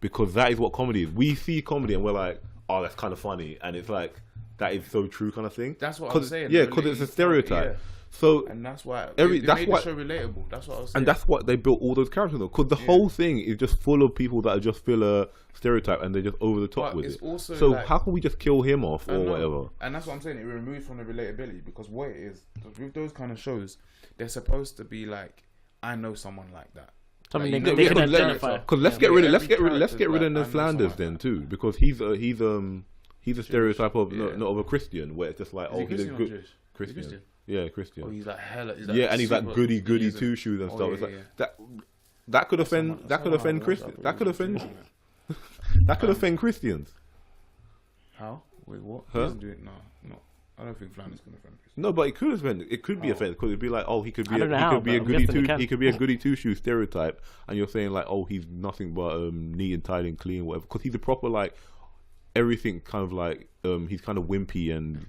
because that is what comedy is. We see comedy and we're like, "Oh, that's kind of funny," and it's like that is so true, kind of thing. That's what I'm saying. Yeah, because it's a stereotype. Yeah. So and that's why that's made the show relatable. That's what I was saying. And that's what they built all those characters on. Because the whole thing is just full of people that are just fill a stereotype and they're just over the top with it. Also so like, how can we just kill him off or whatever? And that's what I'm saying. It removes from the relatability, because what it is with those kind of shows, they're supposed to be like, I know someone like that. Something like, they can identify. Because let's get rid of Ned Flanders then too, because he's a stereotype of not of a Christian, where it's just like, oh, he's a good Christian. Yeah, Christian. Oh, he's like hella. And he's like goody two shoes and stuff. It's like that could offend Christians. That could offend Christians. How? Wait, what? Huh? He doesn't do it. No. I don't think Flanders can offend Christians. No, but it could offend. It could be offended, because it'd be like, oh, he could be a goody two shoes stereotype, and you're saying like, oh, he's nothing but neat and tidy and clean, whatever. Because he's a proper like. Everything kind of like he's kind of wimpy and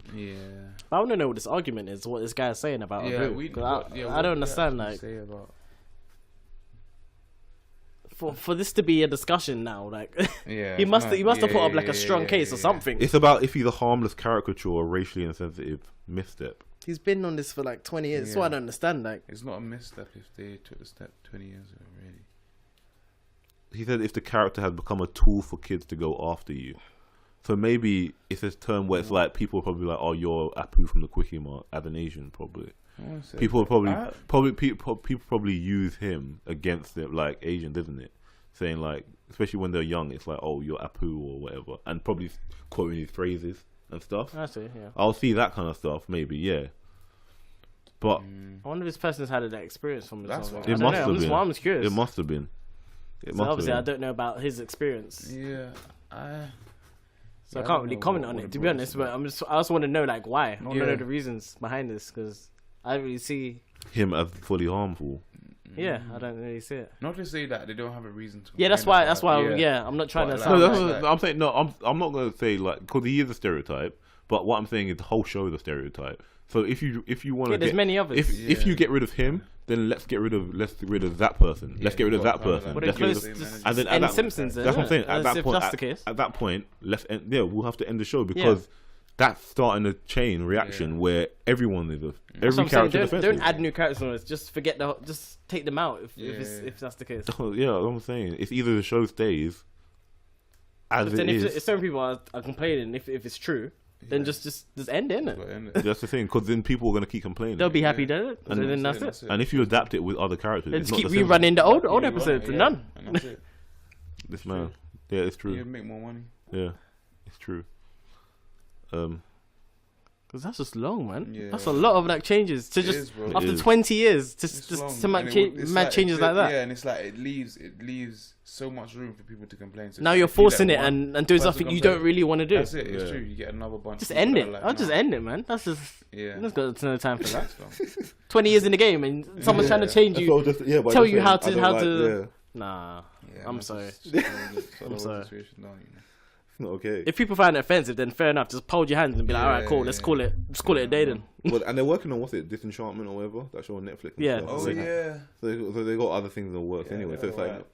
I want to know what this argument is. What this guy is saying about I don't understand. Like for this to be a discussion now, like he must have put up like a strong case or something. It's about if he's a harmless caricature or racially insensitive misstep. He's been on this for like 20 years, so I don't understand. Like, it's not a misstep if they took the step 20 years ago. Really, he said if the character has become a tool for kids to go after you. So maybe it's this term where it's like people are probably like, "Oh, you're Apu from the Quickie Mart," as an Asian, probably. People probably use him against it, like Asians, isn't it? Saying like, especially when they're young, it's like, "Oh, you're Apu" or whatever, and probably quoting his phrases and stuff. I see. Yeah. I'll see that kind of stuff, maybe. Yeah. But I wonder if this person's had that experience from it. It must have been. I'm just curious. It must have been. Obviously, I don't know about his experience. Yeah. So I can't really comment on it, to be honest. But I also want to know like why. I want to know the reasons behind this, because I don't really see him as fully harmful. Yeah, I don't really see it. Not to say that they don't have a reason to. Yeah, that's why. I'm not trying to. I'm saying no. I'm not going to say like, because he is a stereotype. But what I'm saying is the whole show is a stereotype. So if you want to, there's many others. If you get rid of him, then let's get rid of that person. Let's get rid of that person. And then at Simpsons. That's what I'm saying. At that point, that's the case. At that point, we'll have to end the show, because that's starting a chain reaction where everyone is every character defensive. Don't add new characters. Just just take them out if that's the case. Yeah, I'm saying it's either the show stays as it is. If certain people are complaining, if it's true. Then just end it, innit? That's the thing, because then people are going to keep complaining. They'll be happy, don't it? And then that's it. And if you adapt it with other characters, just keep rerunning the old episodes and none. And that's it. This man, it's true. You make more money. Yeah, it's true. Because that's just long, man. Yeah. That's a lot of like changes to just after 20 years to make changes like that. Yeah, and it's like it leaves so much room for people to complain. So now you're forcing it and doing something you don't really want to do. That's it. It's true. You get another bunch. Just end it. I'll just end it, man. That's just Let's go to no time for that. 20 years in the game and someone's trying to change you, tell you how to. Nah, I'm sorry. I'm sorry. Not okay. If people find it offensive, then fair enough. Just hold your hands and be like, all right, cool. Let's call it a day then. Well, and they're working on Disenchantment or whatever, that show on Netflix. Yeah. Oh yeah. So they got other things in the works anyway. So it's like,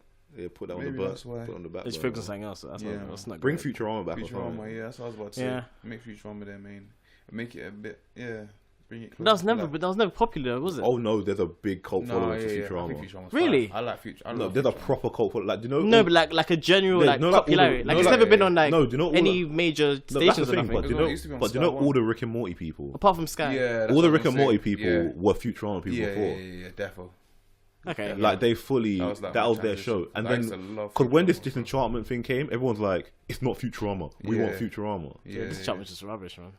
put that on the back. Put on the back. Let's focus on something else. That's not. Bring Futurama back. Futurama, yeah. That's what I was about to say. Yeah. Make Futurama their main. Make it a bit, Bring it that was never popular, was it? Oh no, there's a big cult following for Futurama. Really? I like Futurama. No, there's a proper cult following. Like, do you know? No, but like a general popularity. Like it's never been on like any major stations or nothing. But do you know all the Rick and Morty people? Apart from Sky. Yeah. All the Rick and Morty people were Futurama people before. Yeah, definitely. Okay. Like they fully That was their show, and then because when this disenchantment thing came, everyone's like, "It's not Futurama. We want Futurama." Yeah, disenchantment's just rubbish, man.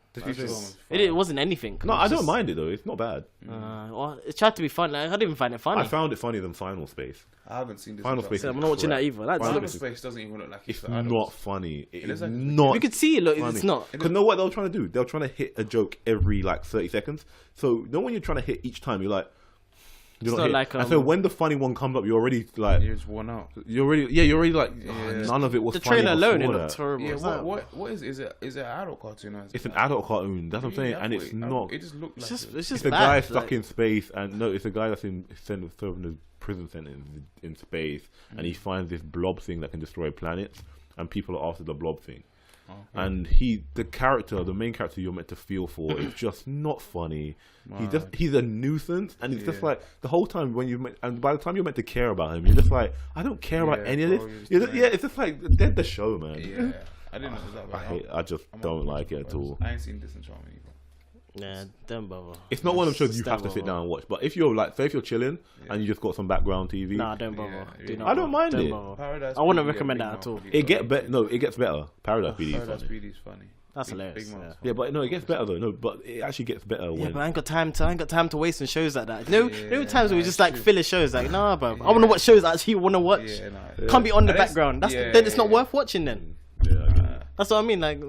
It wasn't anything. No, I don't mind it though. It's not bad. Well, it tried to be fun. Like, I didn't even find it funny. I found it funnier than Final Space. I haven't seen this. Final Space. I'm not watching that either. Final Space doesn't even look like it's not funny. It is not. You could see it. Look, it's not. Because know what they were trying to do? They were trying to hit a joke every like 30 seconds. So know when you're trying to hit each time, you're like. You're not like, and so when the funny one comes up, you're already like you're just worn out. You're already like none of it was. The funny trailer alone it looked terrible. Yeah, what is it? Is it an adult cartoon? Or it's an adult cartoon. That's what I'm saying, and it's not. It just looked like it's just a guy stuck in space, and no, it's a guy that's serving a prison sentence in space, and he finds this blob thing that can destroy planets, and people are after the blob thing. Okay. And the main character you're meant to feel for is just not funny. He's a nuisance, and it's just like the whole time and by the time you're meant to care about him, you're just like, I don't care about any of this. It's just like dead the show, man. Yeah, I didn't know that. I just don't like it at all. I ain't seen Disenchantment either. Yeah, don't bother. It's not one of those shows you have to sit down and watch. But if you're like, say if you're chilling and you just got some background TV, don't bother. I don't mind it. I wouldn't recommend that at all. It gets better. No, it gets better. Paradise PD is funny. That's hilarious. Yeah, but no, it gets better though. No, but it actually gets better. Yeah, but I ain't got time to waste on shows like that. No times where we just like filler shows. Like, nah, bro. I want to watch shows I actually want to watch. Can't be on the background. Then it's not worth watching. Then. That's what I mean. Like,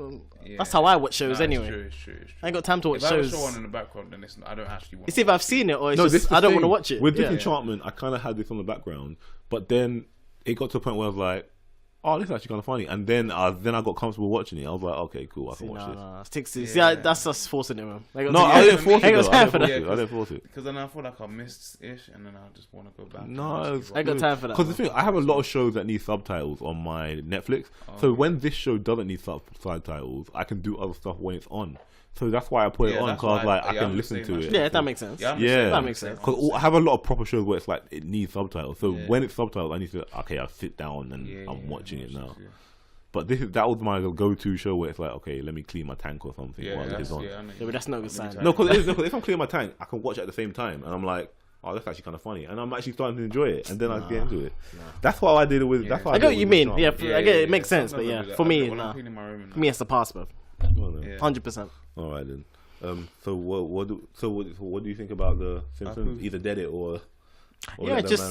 that's how I watch shows anyway. It's true. I ain't got time to watch shows. shows. If I have a show on in the background, then I don't actually want. It's either I've seen it or it's just I don't want to watch it. With Disenchantment, I kind of had this on the background, but then it got to a point where I was like, "Oh, this is actually kind of funny," and then I got comfortable watching it. I was like, "Okay, cool, I can watch this." That's us forcing it, man. I didn't force it. I didn't force it because then I feel like I missed ish, and then I just want to go back. No, I got time for that. Because the thing, I have a lot of shows that need subtitles on my Netflix. So when this show doesn't need subtitles, I can do other stuff when it's on. So that's why I put it on, because I can listen to it. Yeah, that makes sense. Yeah, that makes sense. Because I have a lot of proper shows where it's like it needs subtitles. So when it's subtitles, I need to I'll sit down and I'm watching it now. But that was my go-to show where it's like, okay, let me clean my tank or something while it's on. But that's not a good sign. No, because if I'm cleaning my tank, I can watch it at the same time, and I'm like, oh, that's actually kind of funny, and I'm actually starting to enjoy it, and then I get into it. That's why I did it with. That's why I get what you mean. Yeah, I get it. It makes sense, but yeah, for me, it's the pass, bro. 100%. All right then. So what do you think about the Simpsons? Either dead it or yeah, just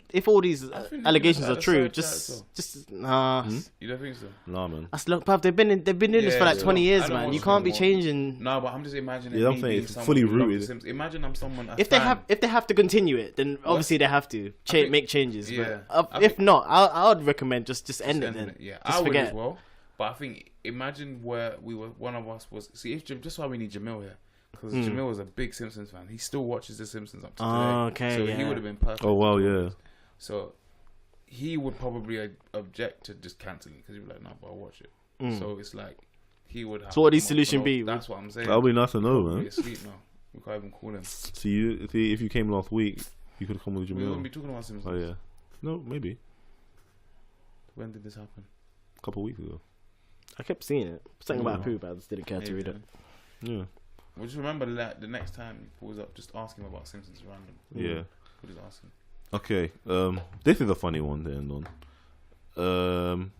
if all these allegations are true, just nah. You don't think so? Nah, man. That's look, bruv, they've been doing this for like 20 years, man. You can't be changing. No, but I'm just imagining. Yeah, I'm saying it's fully rooted. Imagine I'm someone. If they have to continue it, then obviously they have to make changes. Yeah. But if not, I would recommend just end it then. Yeah, I would as well. But I think imagine where we were. One of us was just why we need Jamil here. Because Jamil was a big Simpsons fan. He still watches The Simpsons up to today. So he would have been perfect. Oh, well, yeah. So he would probably object to just cancelling because he'd be like, no, but I'll watch it. So it's like, he would have... So what would his solution be? That's what I'm saying. That would be nice to know, man. He'd be asleep now. We can't even call him. See, if you came last week, you could have come with Jamil. We wouldn't be talking about Simpsons. Oh, yeah. No, maybe. When did this happen? A couple of weeks ago. I kept seeing it. Something about poo, but I just didn't care to read it. Yeah. Well, just remember that the next time he pulls up, just ask him about Simpsons random. Yeah. We'll just ask him. Okay. This is a funny one to end on.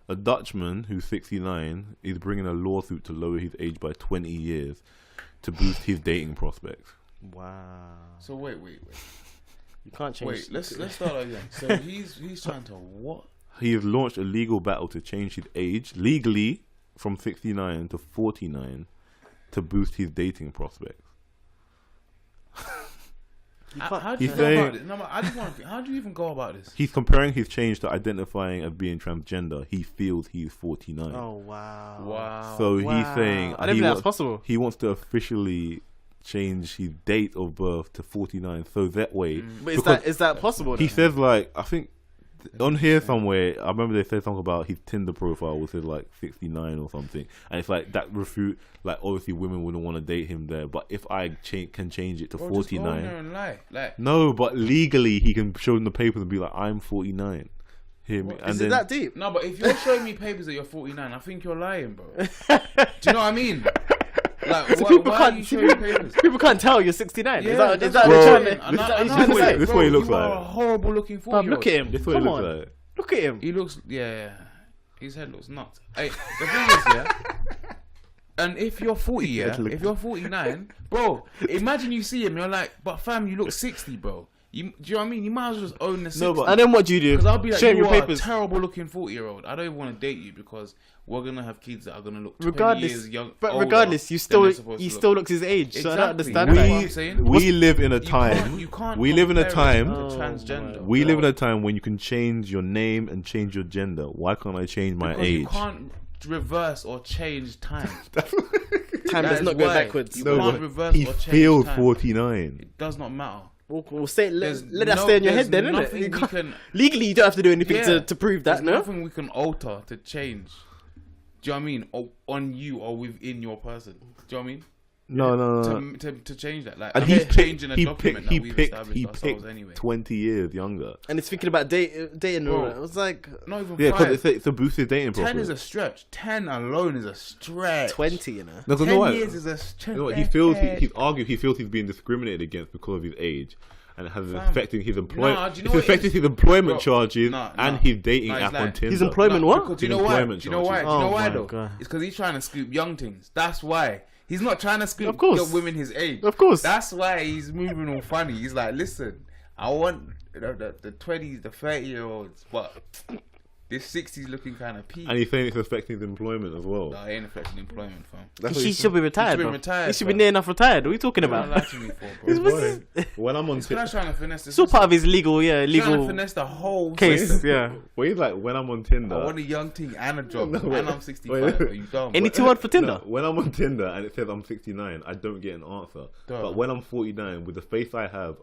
A Dutchman who's 69 is bringing a lawsuit to lower his age by 20 years to boost his dating prospects. Wow. So wait. You can't change. Wait, let's start again. So he's trying to what? He has launched a legal battle to change his age legally from 69 to 49 to boost his dating prospects. How do you go about this? No, I just want to. How do you even go about this? He's comparing his change to identifying as being transgender. He feels he's 49. Oh wow! So he's saying I didn't think that's possible. He wants to officially change his date of birth to 49, so that way. But is that possible? He says, like, I think on here somewhere, I remember they said something about his Tinder profile was like 69 or something, and it's like that refute. Like, obviously women wouldn't want to date him there, but if I can change it to 49, just go in there and lie. Like, no, but legally he can show them the papers and be like, I'm 49. Is it that deep? No, but if you're showing me papers that you're 49, I think you're lying, bro. Do you know what I mean? Like, So why are you showing papers? people can't tell you're 69. Yeah, is that what you're trying to say? This is what he looks you are like. a horrible looking 40-year-old. Look at him. This is what he Come looks on. like. Look at him. He looks, his head looks nuts. Hey, the thing is, yeah. And if you're 40, yeah, if you're 49, bro, imagine you see him, you're like, but fam, you look 60, bro. Do you know what I mean? You might as well just own the 60. No, but And then what do you do? Because I'll be like, show him you your are papers. a terrible looking 40-year-old. I don't even want to date you because we're gonna have kids that are gonna look 20 Regardless, years young. but older regardless, you than still they're supposed to still look. looks his age. So I don't Exactly. understand That's that. what I'm saying. we live in a You time. can't We live in a compare it time. to transgender. We live in a time when you can change your name and change your gender. Why can't I change my Because age? you can't reverse or change time. Time does That not is go why backwards. you No, can't but reverse he or change feels time. 49. It does not matter. We'll say let that There's stay in your there's head then, innit? nothing You we can't- can- Legally, you don't have to do anything Yeah. to prove that. There's No. nothing we can alter to change. Do you know what I mean? Or on you or within your person. Do you know what I mean? No. To change that, like And I'm he's changing a he document picked, he that we've picked, established he ourselves picked anyway. 20 years younger. And it's thinking about dating and all Bro. that. It was like Not even Yeah, 5. because it's a boosted dating 10 profile. is a stretch. 10 alone is a stretch. 20, you know. No, 'cause 10 you know what? years is a stretch. You know what? He feels he's argued. He feels he's being discriminated against because of his age, and it has affecting his employment. Nah, do you know It's what it affecting is? his employment Bro, charges nah, and his dating Nah, app he's on lying. Tinder. His employment what? Because, do you His know why? Do employment you know why? charges. Do you know Oh why my though? God. It's because he's trying to scoop young things. That's why. He's not trying to scoop Of course. young women his age. Of course. That's why he's moving all funny. He's like, listen, I want the 20s, the 30-year-olds, but this 60s looking kind of peak. And he's saying it's affecting his employment as well. No, it ain't affecting employment, fam. That's what He he's should be retired. He should be bro. retired, He should be bro. near enough retired. What are you talking What about? lie to me for, bro? Boy, when I'm on This guy's Tinder, trying to finesse the It's all part of system. his legal, Trying to legal finesse the whole case. system. Yeah. when he's like, when I'm on I Tinder, want a young thing and a job, No, wait. and I'm 65. Wait. Are you dumb? Any too hard for Tinder? no, when I'm on Tinder and it says I'm 69, I don't get an answer. Duh. But when I'm 49, with the face I have,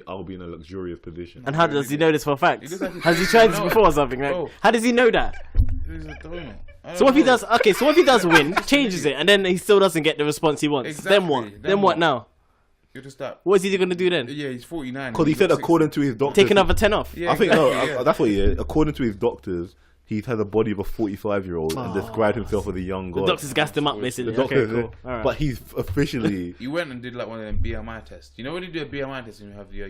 I'll be in a luxurious position. And how does he know this for a fact? He looks like he's Has he tried this no. before or something? Like, Bro. how does he know that? He's a donut. I So what if he don't know. does? Okay, so what if he does win, changes it, and then he still doesn't get the response he wants? Exactly. Then what? Then Then what what? now? You're just that. What is he gonna do then? Yeah, he's 49. Because he said, according to his doctor, Take another 10 off. Yeah, I think exactly, no, yeah. that's what he is. According to his doctors, he has a body of a 45-year-old and described himself as a young The god. doctors gassed him up basically. The doctor, Okay, cool. All right. but he's officially You went and did like one of them BMI tests. You know when you do a BMI test and you have the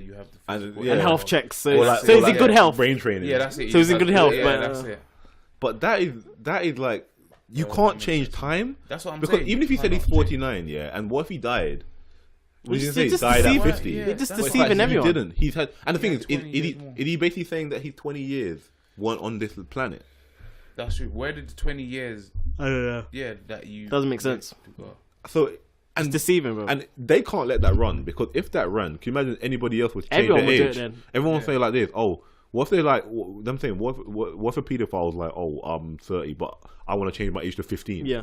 And, physical- yeah. and health checks. So, Or like- so or he's in like good health. brain training. Yeah, that's it. So he's in good health, Yeah, but, that's it. But that is like you can't change time. That's what I'm because saying. even if he said Why he's not? 49, yeah, and what if he died? We He's didn't say he just died at deceiving- 50. Yeah, You're just that's But it's deceiving like, everyone. He didn't. He's had, and the thing Yeah, is, 20 years more. is he basically saying that he's 20 years one on this planet? That's true. Where did the 20 years? I don't know. Yeah, that you Doesn't make sense. So It's and deceiving, bro. and they can't let that run because if that ran, can you imagine anybody else would change Everyone their would do age? it then. Everyone would say like this. Oh, what if they like them saying what if a pedophile's like, oh, I'm 30, but I want to change my age to 15. Yeah.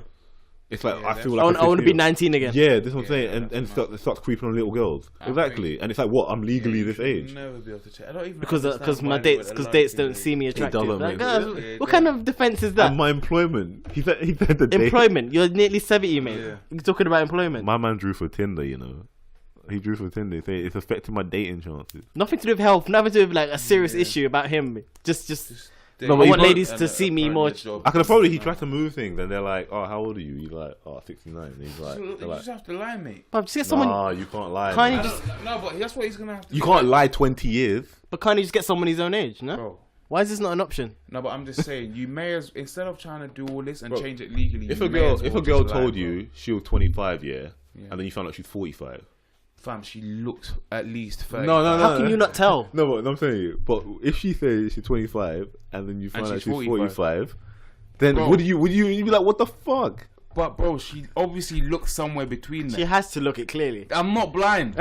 It's like Yeah, I feel that's- like I want to be 15. 19 again. Yeah, this is what I'm Yeah, saying, that's and mad. starts creeping on little girls. I Exactly, think- and it's like, what? I'm legally this age. Never be able to check. I don't even Because understand my why they dates would because allow dates you to don't see me attractive. doesn't Like, make guys, sense. what kind of defense is that? And my employment. He said the date. Employment. You're nearly 70, mate. Yeah. You're talking about employment. My man drew for Tinder, you know. He drew for Tinder. He said it's affecting my dating chances. Nothing to do with health. Nothing to do with like a serious issue about him. Just. No, I but want you ladies And to see me find more. a job. I can probably he tried to move things, and they're like, "Oh, how old are you?" He's like, "Oh, 69." And he's like, You they're like, just have to lie, mate. But just get someone. "Nah, you can't lie. Can't man. you just- No, but that's what he's gonna have to. You do. can't lie 20 years." But can't you just get someone his own age? No. bro. Why is this not an option? No, but I'm just saying, you may as instead of trying to do all this and Bro, change it legally. If you a may girl, as if well a girl just lie, told bro. you she was 25, yeah, Yeah. and then you found out she's 45. Fam, she looks at least 30. No, How can you not tell? No, but I'm saying, but if she says she's 25 and then you find out she's she's 45, 45, then Bro. would you you'd be like, what the fuck? But bro, she obviously looks somewhere between them. She has to look it clearly. I'm not blind.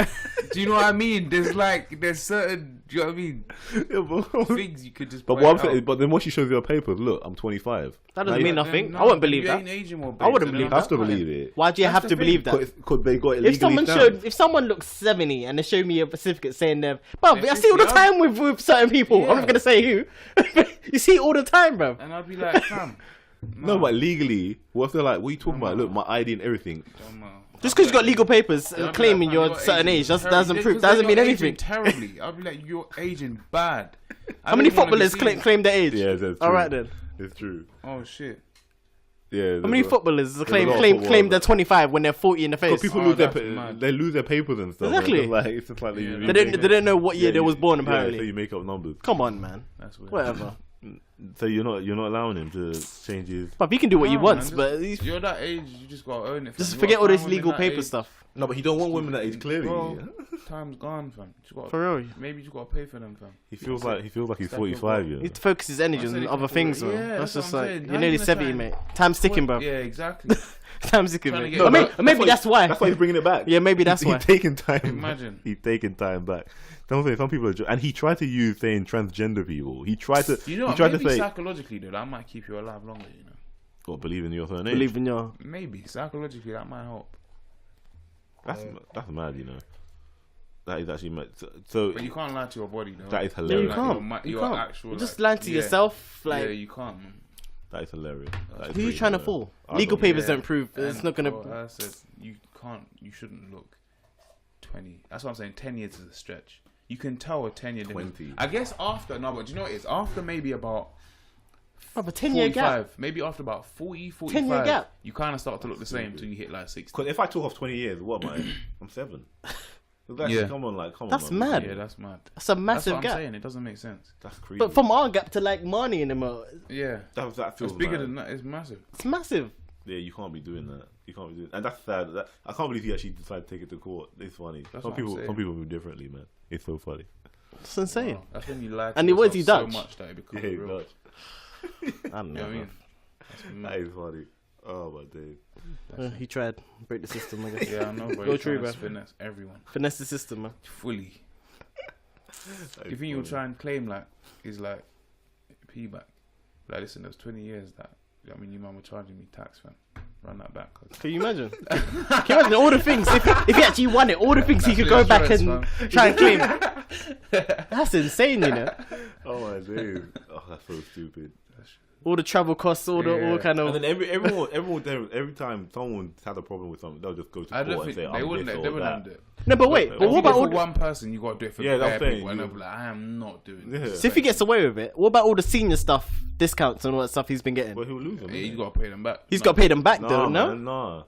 Do you know what I mean? There's certain, do you know what I mean? Yeah, but Things you could just. but point what I'm out. saying, but then when she shows you her papers, look, I'm 25. That doesn't mean Then nothing. no, I wouldn't then believe you that. ain't aging well, I wouldn't babes, believe so Have to then I'm believe fine. it. Why do you That's have the to thing. believe that? Could they got it legally If someone stamped? if someone looks 70 and they show me a certificate saying they're, bruv, They're I see all the 50, time with certain people. Yeah. I'm not gonna say who. You see it all the time, bruv. And I'd be like, fam. No, but legally, what if they're like, what are you talking about? Look, my ID and everything. Just because you got legal papers Yeah, I'd be claiming like, you're fam, a certain aging age, that terribly. doesn't Just prove 'cause doesn't they're mean not anything. aging terribly. I'd be like, you're aging bad. I How many don't even wanna footballers be seen. claim their age? Yeah, that's true. All right then. It's true. Oh shit. Yeah. How many footballers claim they're 25 when they're 40 in the face? People they lose their papers and stuff. Exactly. Like, it's just like they don't know what year they was born. Apparently, so you make up numbers. Come on, man. That's weird. Whatever. So you're not allowing him to change his. But he can do what he wants. Man, but you're that age, you just gotta own it. Just forget all this legal paper stuff. No, but he don't want women that age clearly. Bro, time's gone, fam. For real. Maybe you just gotta pay for them, fam. He feels like he's 45. He needs to focus his energy on other things, bro. Yeah, that's just what I'm like saying. you're nearly 70, mate. Time's ticking, bro. Yeah, exactly. Time's ticking, mate. No, maybe that's why. That's why he's bringing it back. Yeah, maybe that's why. He's taking time. Imagine. He's taking time back. Don't say some people are, and he tried to use saying transgender people. He tried to. You know, what, maybe to say psychologically, though, that might keep you alive longer. You know. Or believe in your own age. Believe in your. Maybe psychologically that might help. That's mad, you know. That is actually mad. So, but you can't lie to your body, though. That is hilarious. You can't. Actual, just lie to yourself, like. Yeah, you can't. Man. That is hilarious. Who are you trying to fool? Legal papers don't prove. It's not gonna. I said you can't. You shouldn't look 20. That's what I'm saying. 10 years is a stretch. You can tell a 10-year 20. I guess after, no, but do you know what it is? After maybe about a 10-year gap. Maybe after about 40, 45, 10-year gap. You kind of start to look the same until you hit like 60. Because if I talk off 20 years, what am I? I'm 7. Come on. That's mad. Yeah, that's mad. That's a massive gap. gap. I'm saying. It doesn't make sense. That's crazy. But from our gap to like Marnie and them, yeah, that feels it's bigger mad. than that. It's massive. It's massive. Yeah, you can't be doing that. And that's sad. I can't believe he actually decided to take it to court. It's funny. Some people move differently, man. It's so funny. It's insane. Wow. That's when you lie to and what is he Dutch? So much that it becomes he's real. Dutch. I don't know. You know what I mean? That is funny. Oh my days. He tried break the system, I guess. Yeah, I know, bro. Go true, bro. Finesse everyone. Finesse the system, man. Fully. You think you'll try and claim like he's like payback? Like, listen, there was 20 years that I mean, your mum were charging me tax, fam. Run that back. Can you imagine? Can you imagine all the things if he actually won it, all the things he could go back and try and claim? That's insane, you know. Oh my days. Oh, that's so stupid. All the travel costs, all kind of. And then every time someone had a problem with something, they'll just go to court and say, they wouldn't do it. No, but wait. But what about for one person? You got to do it for that's people. And they'll be like, I am not doing this. So if he gets away with it, what about all the senior stuff, discounts and all that stuff he's been getting? Well, he'll lose them. Yeah, he's got to pay them back. He's got to pay them back, though. No, no.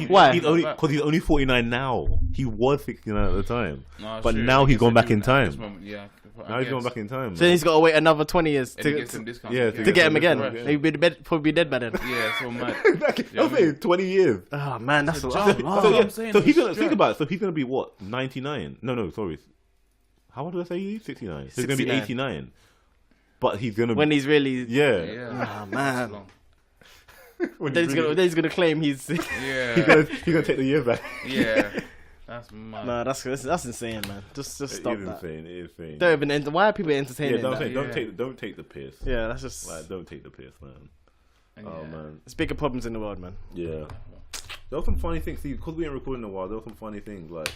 Why? Because he's only 49 now. He was 69 at the time, but true. now he's gone back in time. Yeah. Now he's going back in time. So he's got to wait another 20 years to get him again. He'd probably be dead by then. Yeah, so mad. Exactly. I'm saying 20 years. Oh man, that's a lot. So he's gonna think about it. So he's gonna be what? 99? No, sorry. How old did I say he's 69? So he's gonna be 89. But he's gonna when he's really yeah. Oh man. Then he's gonna claim he's he's gonna take the years back. Yeah. That's mad. Nah, that's insane, man. Just stop that. It is insane. Don't even. Why are people entertaining? Don't take the piss. Yeah, that's just. Like, don't take the piss, man. Oh man, there's bigger problems in the world, man. Yeah, there were some funny things. See, because we ain't recording in a while, there were some funny things. Like,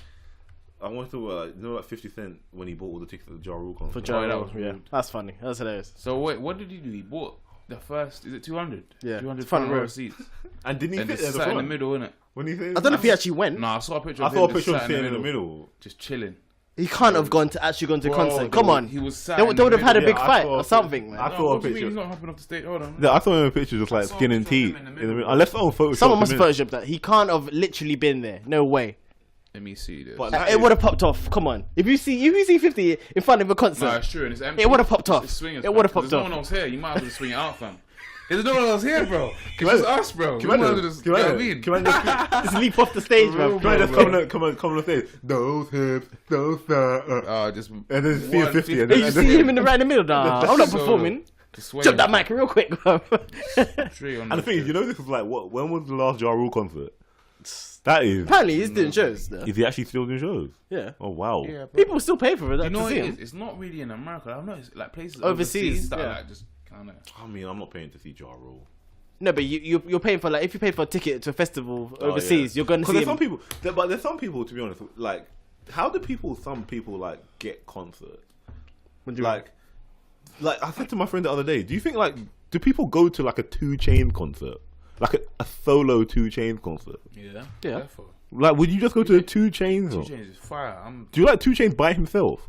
I wanted to, like 50 Cent when he bought all the tickets at the Ja Rule concert. For Ja Rule, yeah, that's funny. That's hilarious. So wait, what did he do? He bought the first. Is it 200? Yeah, 200 front row seats. And didn't he fit there sat in the middle, innit? When he said, I don't know if he actually went. Nah, I saw a picture. I saw a picture of him in the middle, just chilling. He can't have gone to a concert. Come on, he was. They would have had a big fight or something, man. I saw a picture. He's not hopping off the stage. Hold on. Yeah, I saw him in a picture just like skin and teeth. Unless someone photoshopped. Someone must Photoshop that. He can't have literally been there. No way. Let me see this. It would have popped off. Come on. If you see 50 in front of a concert, no, it's true. And it's empty. It would have popped off. It would have popped off. There's no one else here. You might as well swing it out, fam. There's no one else here, bro. It's just us, bro. Can I just leap off the stage, bro? Can I just come on the stage? Those hips, those just and then see a 50. And you see him right in the middle. Nah, I'm not performing. Jump that mic real quick, bro. And the thing is, you know, this is like what? When was the last Ja Rule concert? That is. Apparently, he's doing shows. Though. Is he actually still doing shows? Yeah. Oh wow. Yeah, people still pay for it. You know, it's not really in America. I've noticed like places overseas that are like just. I mean, I'm not paying to see Ja Rule. No, but you're paying for, like, if you pay for a ticket to a festival overseas, you're going to see there's some people, but there's some people, to be honest, like, how do some people like get concerts? Like I said to my friend the other day, do you think do people go to like a 2 Chainz concert, like a solo 2 Chainz concert? Yeah. Like, would you just go to a 2 Chainz? 2 Chainz is fire. Do you like 2 Chainz by himself?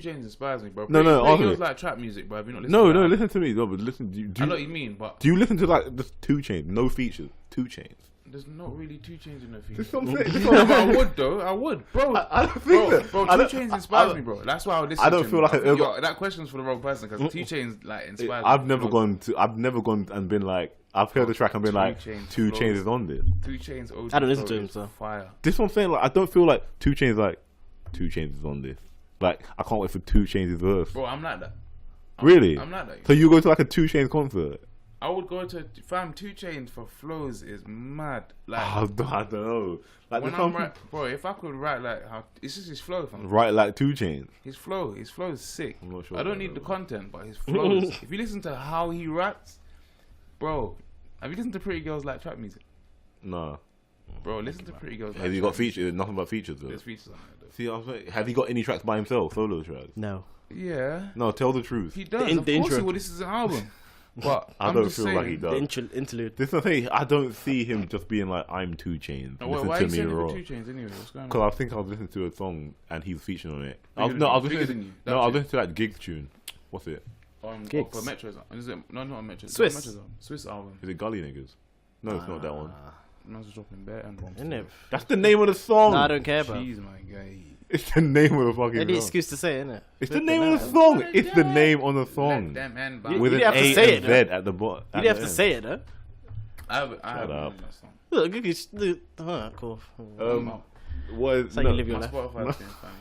2 Chainz inspires me, bro. No, Pretty Girls like trap music, bro. Have you not listened to that? Listen to me. No, but listen. I know what you mean, but do you listen to like just 2 Chainz, no features, 2 Chainz? There's not really 2 Chainz in the feature. This what I'm saying. But I would though. I would, bro. I don't think that. Bro, 2 Chainz inspires me, bro. That's why I would listen. I don't to feel him. like that question's for the wrong person because 2 Chainz like inspires. I've never gone and been like. I've heard the track and been like, 2 Chainz is on this. 2 Chainz. I don't listen to him, so fire. This what I'm saying. Like, I don't feel like 2 Chainz like 2 Chainz is on this. Like, I can't wait for 2 Chainz' verse. Bro, I'm like that. Really? I'm like that. So you go to like a 2 Chainz concert? I would go to 2 Chainz for flows is mad. Like I don't know. Like when I'm bro, if I could write like how it's just his flow, fam. Right, like 2 Chainz. His flow is sick. I'm not sure I don't need the content, but his flows. If you listen to how he raps, bro, have you listened to Pretty Girls Like Trap Music? Nah. Bro, listen to Pretty Girls. Have you got features? Nothing but features though. There's features on there. See, I was like, have you got any tracks by himself, solo tracks? no. Yeah. No, tell the truth. He does. The Of intro. course he would. This is an album. But I I'm don't just feel saying, like he does. The interlude. This is the thing. I don't see him just being like, I'm 2 Chainz. No, why are Listen you to me saying raw. 2 Chainz anyway? What's going on? Because I think I was listening to a song and he's featuring on it. I was Bigger listening. Than You. No, I was listening to that Gig tune. What's it? Gigs. For Metro's. Is it? No, not Metro. Swiss. Metro's album. Swiss album. Is it Gully Niggas? No, it's not that one. Man's dropping bare and bombs. Isn't it? That's the name of the song. No, I don't care, bro. Jeez, my guy. It's the name of the fucking Any song. excuse to say it, innit? It's the name of the song. It's the name on the song. Let them end You- With you an have to A say and it, Z though. at the bottom. You didn't have to say it, though. I have up. that song. Look, look, cool. What is, That's how you live your My life. Spotify's been funny.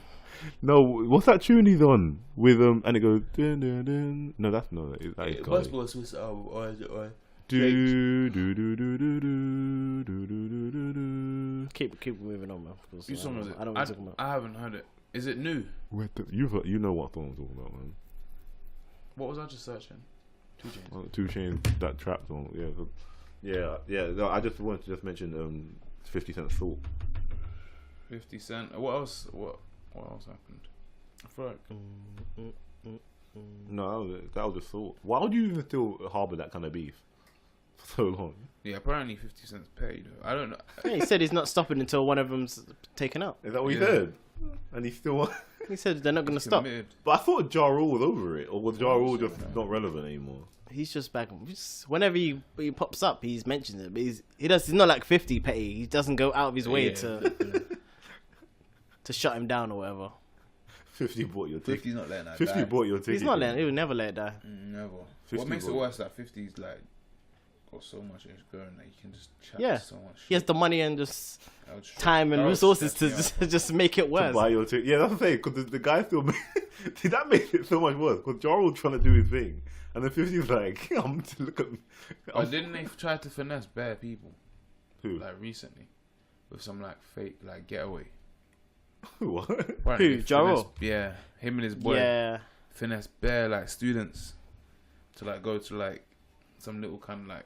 no, what's that tune he's on with and it goes dun, dun, dun. No, that's not it. That is It Gully. must be a Swiss album, or is it? Or Do, do, do, do, do, do, do, do, do, do, do. Keep moving on, man. Because, Which song was it? I don't want to talk about. I haven't heard it. Is it new? You know what song I'm talking about, man. What was I just searching? 2 Chainz. 2 Chainz, that trap song. Yeah. No, I just wanted to mention 50 Cent Salt. 50 Cent. What else? What else happened? I feel like No, that was just Salt. Why would you even still harbour that kind of beef for so long? yeah. Apparently 50 Cent's paid. I don't know. Yeah, he said he's not stopping until one of them's taken out. Is that what you Yeah. heard? And he still. He said they're not going to stop. Committed. But I thought Ja Rule was over it, or was Ja Rule just not relevant anymore? He's just back. Whenever he pops up, he's mentioned it. But he's not like 50 petty. He doesn't go out of his way Yeah. to shut him down or whatever. 50 bought your ticket. 50's not letting that 50 die. bought your ticket. He's not letting. He will never let it die. Never. 50 What makes it bro. worse that 50's like got so much going that you can just chat Yeah. so much. He has the money and just That would time and that would resources to stress me out. just make it To worse. buy your ticket. Yeah, that's what I'm saying. Because the guy still. See, that makes it so much worse. Because Ja Rule trying to do his thing. And then 50's like, I'm to look at. But didn't they try to finesse bare people Who? like recently with some like fake like getaway? What? Apparently Who, they Ja Rule? finessed- Yeah, him and his boy Yeah. finesse bare like students to like go to like some little kind of like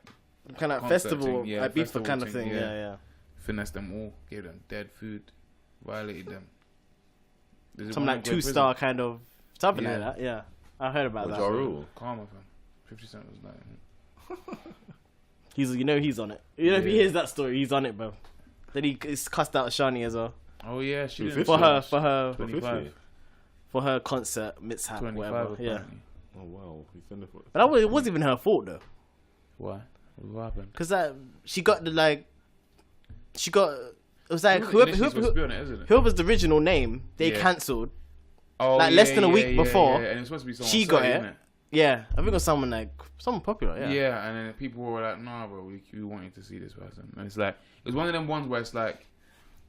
Kind of concert festival, thing, yeah, like beef festival kind of thing, thing. yeah. Yeah. finesse them all, gave them dead food, violated them. There's Some one like guy in 2-star prison. kind of something Yeah. like that. Yeah, I heard about What, that. Ja Rule? Karma, fam. 50 Cent was like, He's he's on it. You know, if he Yeah. hears that story, he's on it, bro. Then he's cussed out Shani as well oh yeah, she Who, didn't 50? for her concert mishap, 25 whatever. Yeah, apparently. Oh, wow. He's sending for. but it wasn't even her fault though, Why? What happened? because she got the like, she got it was like Initially supposed to be on it, isn't it? whoever's the original name they Yeah. cancelled. Oh, like, less than a week before, and it was supposed to be someone she got sorry, it. innit? Yeah, I think it was someone popular. Yeah. Yeah, And then people were like, "Nah, bro, we want you to see this person." And it's like it was one of them ones where it's like,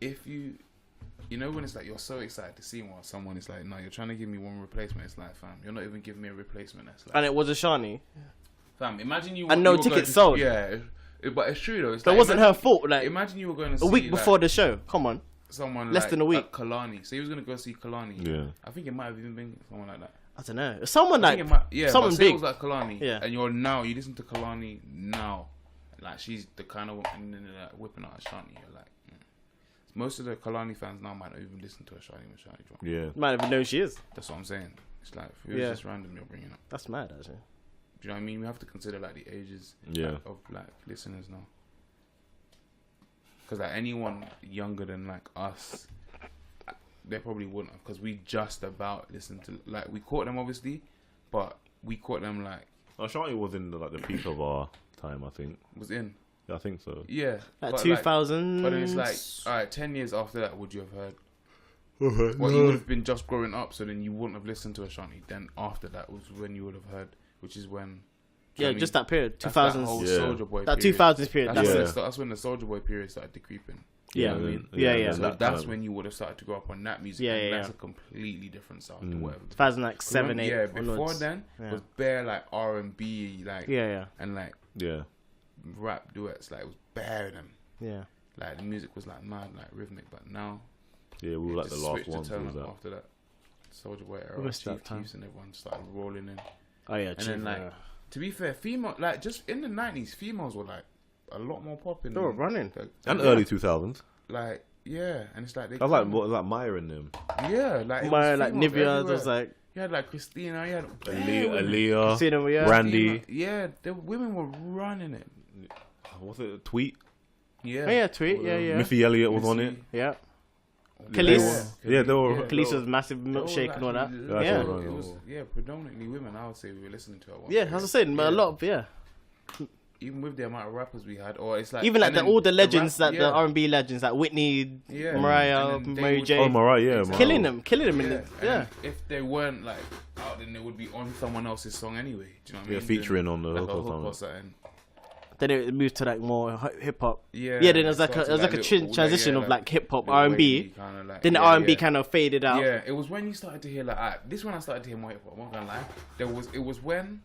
if you know when it's like you're so excited to see someone, it's like, no, you're trying to give me one replacement. It's like, fam, you're not even giving me a replacement. That's like, and it was a Shani. fam, imagine you And no you were tickets going to- sold. Yeah, but it's true though. It's That like, wasn't her fault. Like Imagine you were going to a see week before like, the show. Come on. someone less like, than a week. Kalani. So he was gonna go see Kalani. Yeah. I think it might have even been someone like that. I don't know. Someone I like think it might, yeah, someone but say it big. was like Kalani. Yeah. And you listen to Kalani now, like she's the kind of woman and then they're like whipping out Ashanti. You're like, most of the Kalani fans now might not even listen to Ashanti when Ashanti drops. Yeah. Might even know who she is. That's what I'm saying. It's like who's Yeah. just random you're bringing up. That's mad, actually. Do you know what I mean? We have to consider like the ages Yeah. of like listeners now. Because like anyone younger than like us, they probably wouldn't have, because we just about listened to, like, we caught them obviously, but we caught them like. Ashanti was in the peak of our time, I think. Was in. Yeah, I think so. Yeah. Like 2000. But then it's like, all right, 10 years after that, would you have heard? Well, you would have been just growing up, so then you wouldn't have listened to Ashanti. Then after that was when you would have heard, which is when. Yeah, just that period, 2000s. That whole Soulja Boy that period. 2000s period. That's when the Soulja Boy period started decreasing. Yeah, I mean, So that's when you would have started to grow up on that music. That's a completely different sound to whatever. 2007, 8. Yeah, before then was bare like R&B, like and like rap duets. Like it was bare them. Yeah, like the music was like mad, like rhythmic. But now, we were like the last ones. After that, Soulja Boy era, Chiefs and everyone started rolling in. Oh yeah, and then like to be fair, female like just in the 90s, females were like a lot more popping. They were running. And early 2000s. Like, yeah. And it's like... I was like Maya in them. Yeah. Like Maya, like Nivea. It was like... You had like Christina. You had... Aaliyah. Christina, Brandy. Yeah. The women were running it. Was it a Tweet? Yeah. Oh, yeah, Tweet. Yeah. Missy Elliott was on it. Yeah. Khalees. Yeah, they were... Khalees was massive milkshake and all that. It was, predominantly women, I would say, we were listening to it. Yeah, as I said, a lot of, even with the amount of rappers we had, or it's like even like all the legends, the R&B legends, like Whitney, Mariah, Mary J. Oh, Mariah, killing them. If they weren't like out, then they would be on someone else's song anyway. Do you know what I mean? Featuring on the like hook or something. Then it moved to like more hip hop. Yeah, then there's like a transition of like hip hop R&B. Then the R&B kind of faded out. Yeah, it was when you started to hear like this when I started to hear more hip hop. I'm not gonna lie. It was when.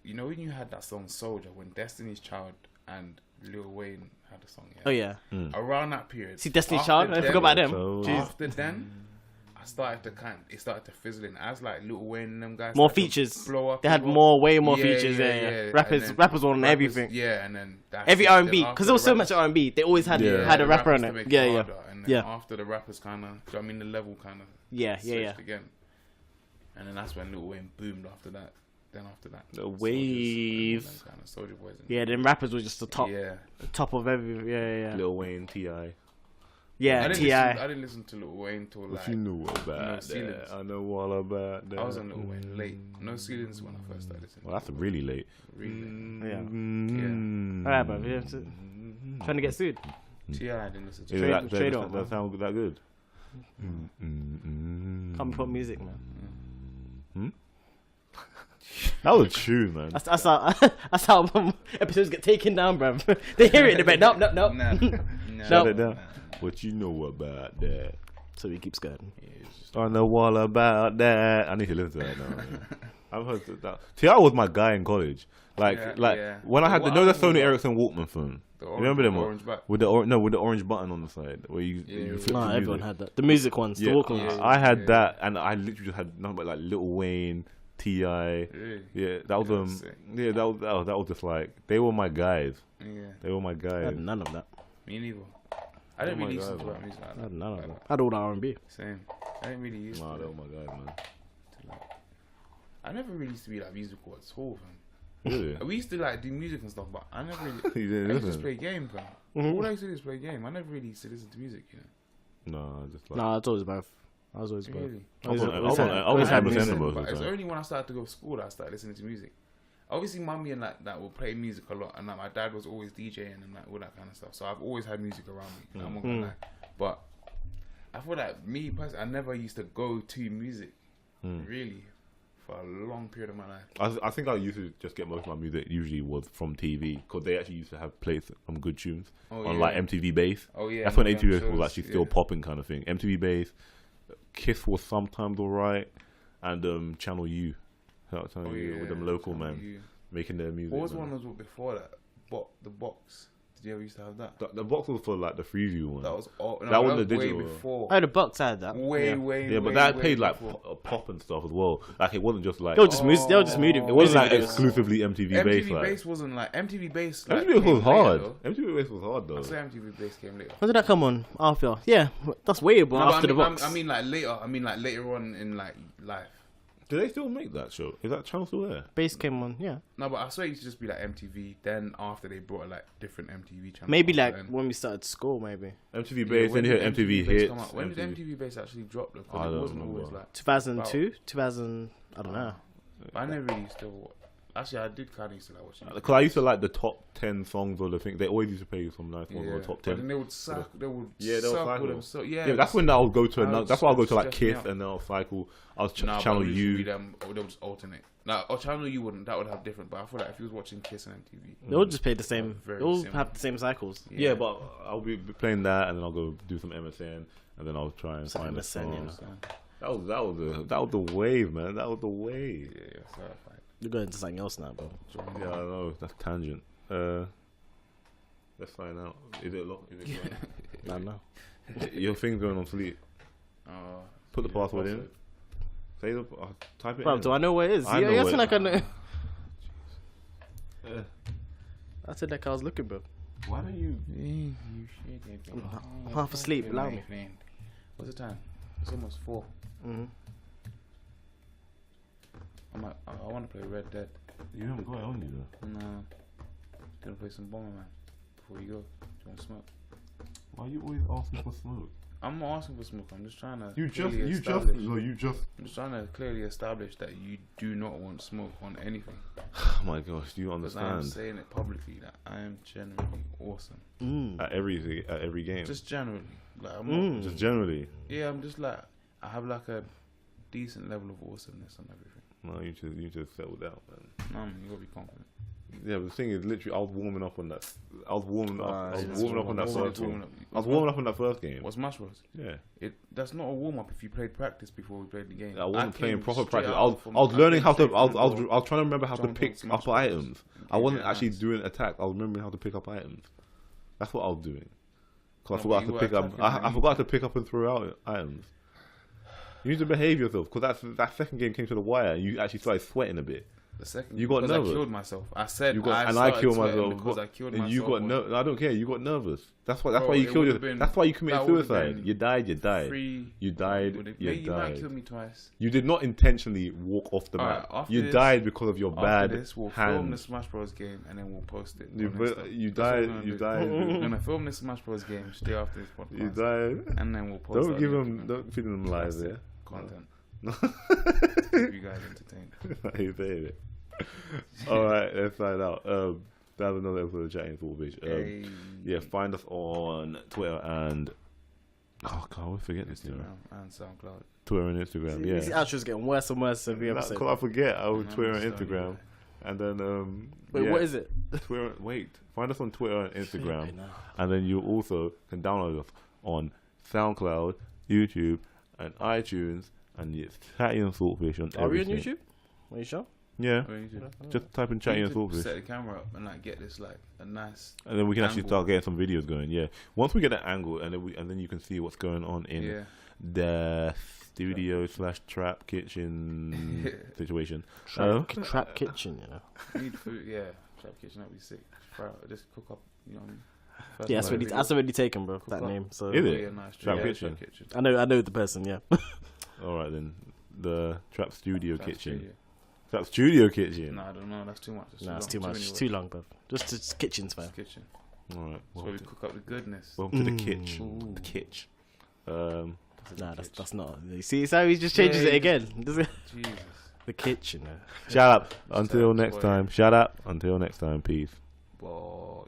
You know when you had that song Soldier, when Destiny's Child and Lil Wayne had a song. Oh yeah. Around that period. See Destiny's Child? I forgot about them. After then, it started to fizzle in as like Lil Wayne and them guys. More features. Blow up. They had way more features. Yeah. Rappers were on everything. Yeah, and then every R&B, because there was so much R&B, they always had a rapper on it. Yeah. And then after the rappers kind of, I mean the level kind of. Yeah. Again. And then that's when Lil Wayne boomed after that. Then after that, the wave. Kind of Soulja Boys. Then rappers were just the top. Yeah. Top of every. Yeah. Lil Wayne, T.I. Yeah, T.I. I didn't listen to Lil Wayne till like. What you knew about that? I know all about that. I was on Lil Wayne late. No Ceilings when I first started listening. Well, that's really late. Really late. Yeah. Alright, bro. Trying to get sued. T.I. didn't listen to. Straight on. That sound that good. Come put music, man. That was true, man. That's how episodes get taken down, bro. They hear it, they're like, nope. Shut it down. What you know about that? So he keeps going. I know all about that. I need to listen to that now. I've heard that. T.I. was my guy in college. When I had the Sony Ericsson Walkman phone. Remember them with the orange button on the side where you flip the everyone had that. The music ones, the Walkman ones. I had that, and I literally just had nothing but like Lil Wayne, T.I. Yeah, that was that was just like they were my guys. Yeah, they were my guys. I had none of that. Me neither. I didn't really listen to rap music like that. I had none of that. I had all the R&B. Same. I didn't really use. Nah, they were my guys, man. I never really used to be like musical at all, man. Really? We used to like do music and stuff, but I never really. I used to just play games, man. All I used to do is play game. I never really used to listen to music, you know. No, just like. No, it's always both. I was always both. Really? I was had music, but it's only when I started to go to school that I started listening to music. Obviously, mummy and like that will play music a lot, and like my dad was always DJing and like all that kind of stuff. So I've always had music around me. I'm not gonna lie, but I feel like me personally, I never used to go to music really for a long period of my life. I think I used to just get most of my music usually was from TV because they actually used to have played some good tunes on like MTV Base. Oh yeah, that's when MTV Base was actually still popping kind of thing. MTV Base, Kiss was sometimes alright, and Channel U. With them local man making their music. What was one was before that? The Box. Did you ever used to have that? The Box was for like the Freeview one. That was that was the digital. Way before. Oh, the Box had that. Way. But that played like pop and stuff as well. Like it wasn't just like. They were just music. It wasn't like exclusively MTV Base. MTV Base wasn't like MTV Base. MTV was hard. MTV Base was hard though. I say MTV Base came later. When did that come on? After? Yeah, that's way after the Box. I mean like later. I mean like later on in like life. Do they still make that show? Is that channel still there? Base came on, yeah. No, but I swear it used to just be like MTV. Then after they brought like different MTV channels. Maybe like when we started school, maybe. MTV Base, then you had MTV Hits. When did MTV Base actually drop? Because it wasn't always like 2002, 2000. I don't know. I never really used to watch. Actually, I did kind of used to like watching. Because I used to like the top 10 songs or the thing. They always used to play some nice ones or top 10. But then they would cycle. They would cycle them. So yeah, that's when I would go to another. That's why I'll go to like Kiss and then I'll cycle. I'll channel you. Or they would just alternate. Now, or channel you wouldn't. That would have different. But I feel like if you was watching Kiss and MTV, they all just play the same. They all have the same cycles. Yeah, but I'll be playing that and then I'll go do some MSN and then I'll try and find a song. That was the wave, man. That was the wave. Yeah. You're going to something else now, bro. Yeah, I know. That's tangent. Let's find out. Is it locked? I know. Your thing's going on sleep. Put the password in. Say the type it bro, in. do I know where it is? I know where like I know. I said like I was looking, bro. Why don't you? I'm half asleep. Allow me. What's the time? It's almost 4. Mm-hmm. I want to play Red Dead. You haven't got it on you though. No. Gonna play some Bomberman before you go. Do you want to smoke? Why are you always asking for smoke? I'm not asking for smoke. I'm just trying to. I'm just trying to clearly establish that you do not want smoke on anything. Oh my gosh, do you understand? I'm saying it publicly that I am generally awesome. At every game. Just generally, like I'm not, just generally. Yeah, I'm just like I have like a decent level of awesomeness on everything. No, you just settle down, man. No, man, you gotta be confident. Yeah, but the thing is, literally, I was warming up on that. I was warming up on that first game. I was warming up on that first game. What, Smash Bros? Yeah. That's not a warm up if you played practice before we played the game. I wasn't playing proper practice. I was learning how to. I was trying to remember how to pick up items. I wasn't actually doing attack. I was remembering how to pick up items. That's what I was doing. Because I forgot to pick up. I forgot to pick up and throw out items. You need to behave yourself, because that second game came to the wire and you actually started sweating a bit. The second you got nervous. I killed myself. I said I killed myself because I killed myself. And you got I don't care. You got nervous. That's why you killed yourself. That's why you committed suicide. You died. You died. You died. You might kill me twice. You did not intentionally walk off the map. You died because of your bad hands. We'll film the Smash Bros game and then we'll post it. You died. You died. We're gonna film the Smash Bros game straight after this podcast. You died. And then we'll post. Don't feed them lies there. Content. Keep you guys entertained. You saying it. Alright, let's find out. That's another episode of Chatting Thought. Yeah, find us on Twitter and I always forget this Instagram and SoundCloud. Twitter and Instagram. These outros getting worse and worse every episode. I forget. Twitter and Instagram. And then wait, what is it? Twitter. Wait, find us on Twitter and Instagram, and then you also can download us on SoundCloud, YouTube, and iTunes. And it's Chatty and Saltfish on everything. Are we on YouTube? Are you sure? Yeah. Just type in Chatty and Saltfish. Set the camera up and like get this like a nice. And then we can actually start getting some videos going. Yeah. Once we get that angle, and then you can see what's going on in the studio / trap kitchen situation. Trap kitchen, you know. Need food, yeah. Trap kitchen, that'd be sick. Just cook up, you know what I mean? Yeah, that's already taken, bro. That name. So is it? Yeah, nice. Trap kitchen. I know the person. Yeah. All right then, the Trap Studio Kitchen. Trap Studio Kitchen. No, I don't know. That's too much. It's too much. It's too long, bro. Just kitchen's fine. Kitchen. All right. So we cook up the goodness. Welcome to the kitchen. The kitchen. Nah, that's not. You see how he just changes it again. Jesus. The kitchen. Shout out. Until next time. Shout out. Until next time. Peace. Boy.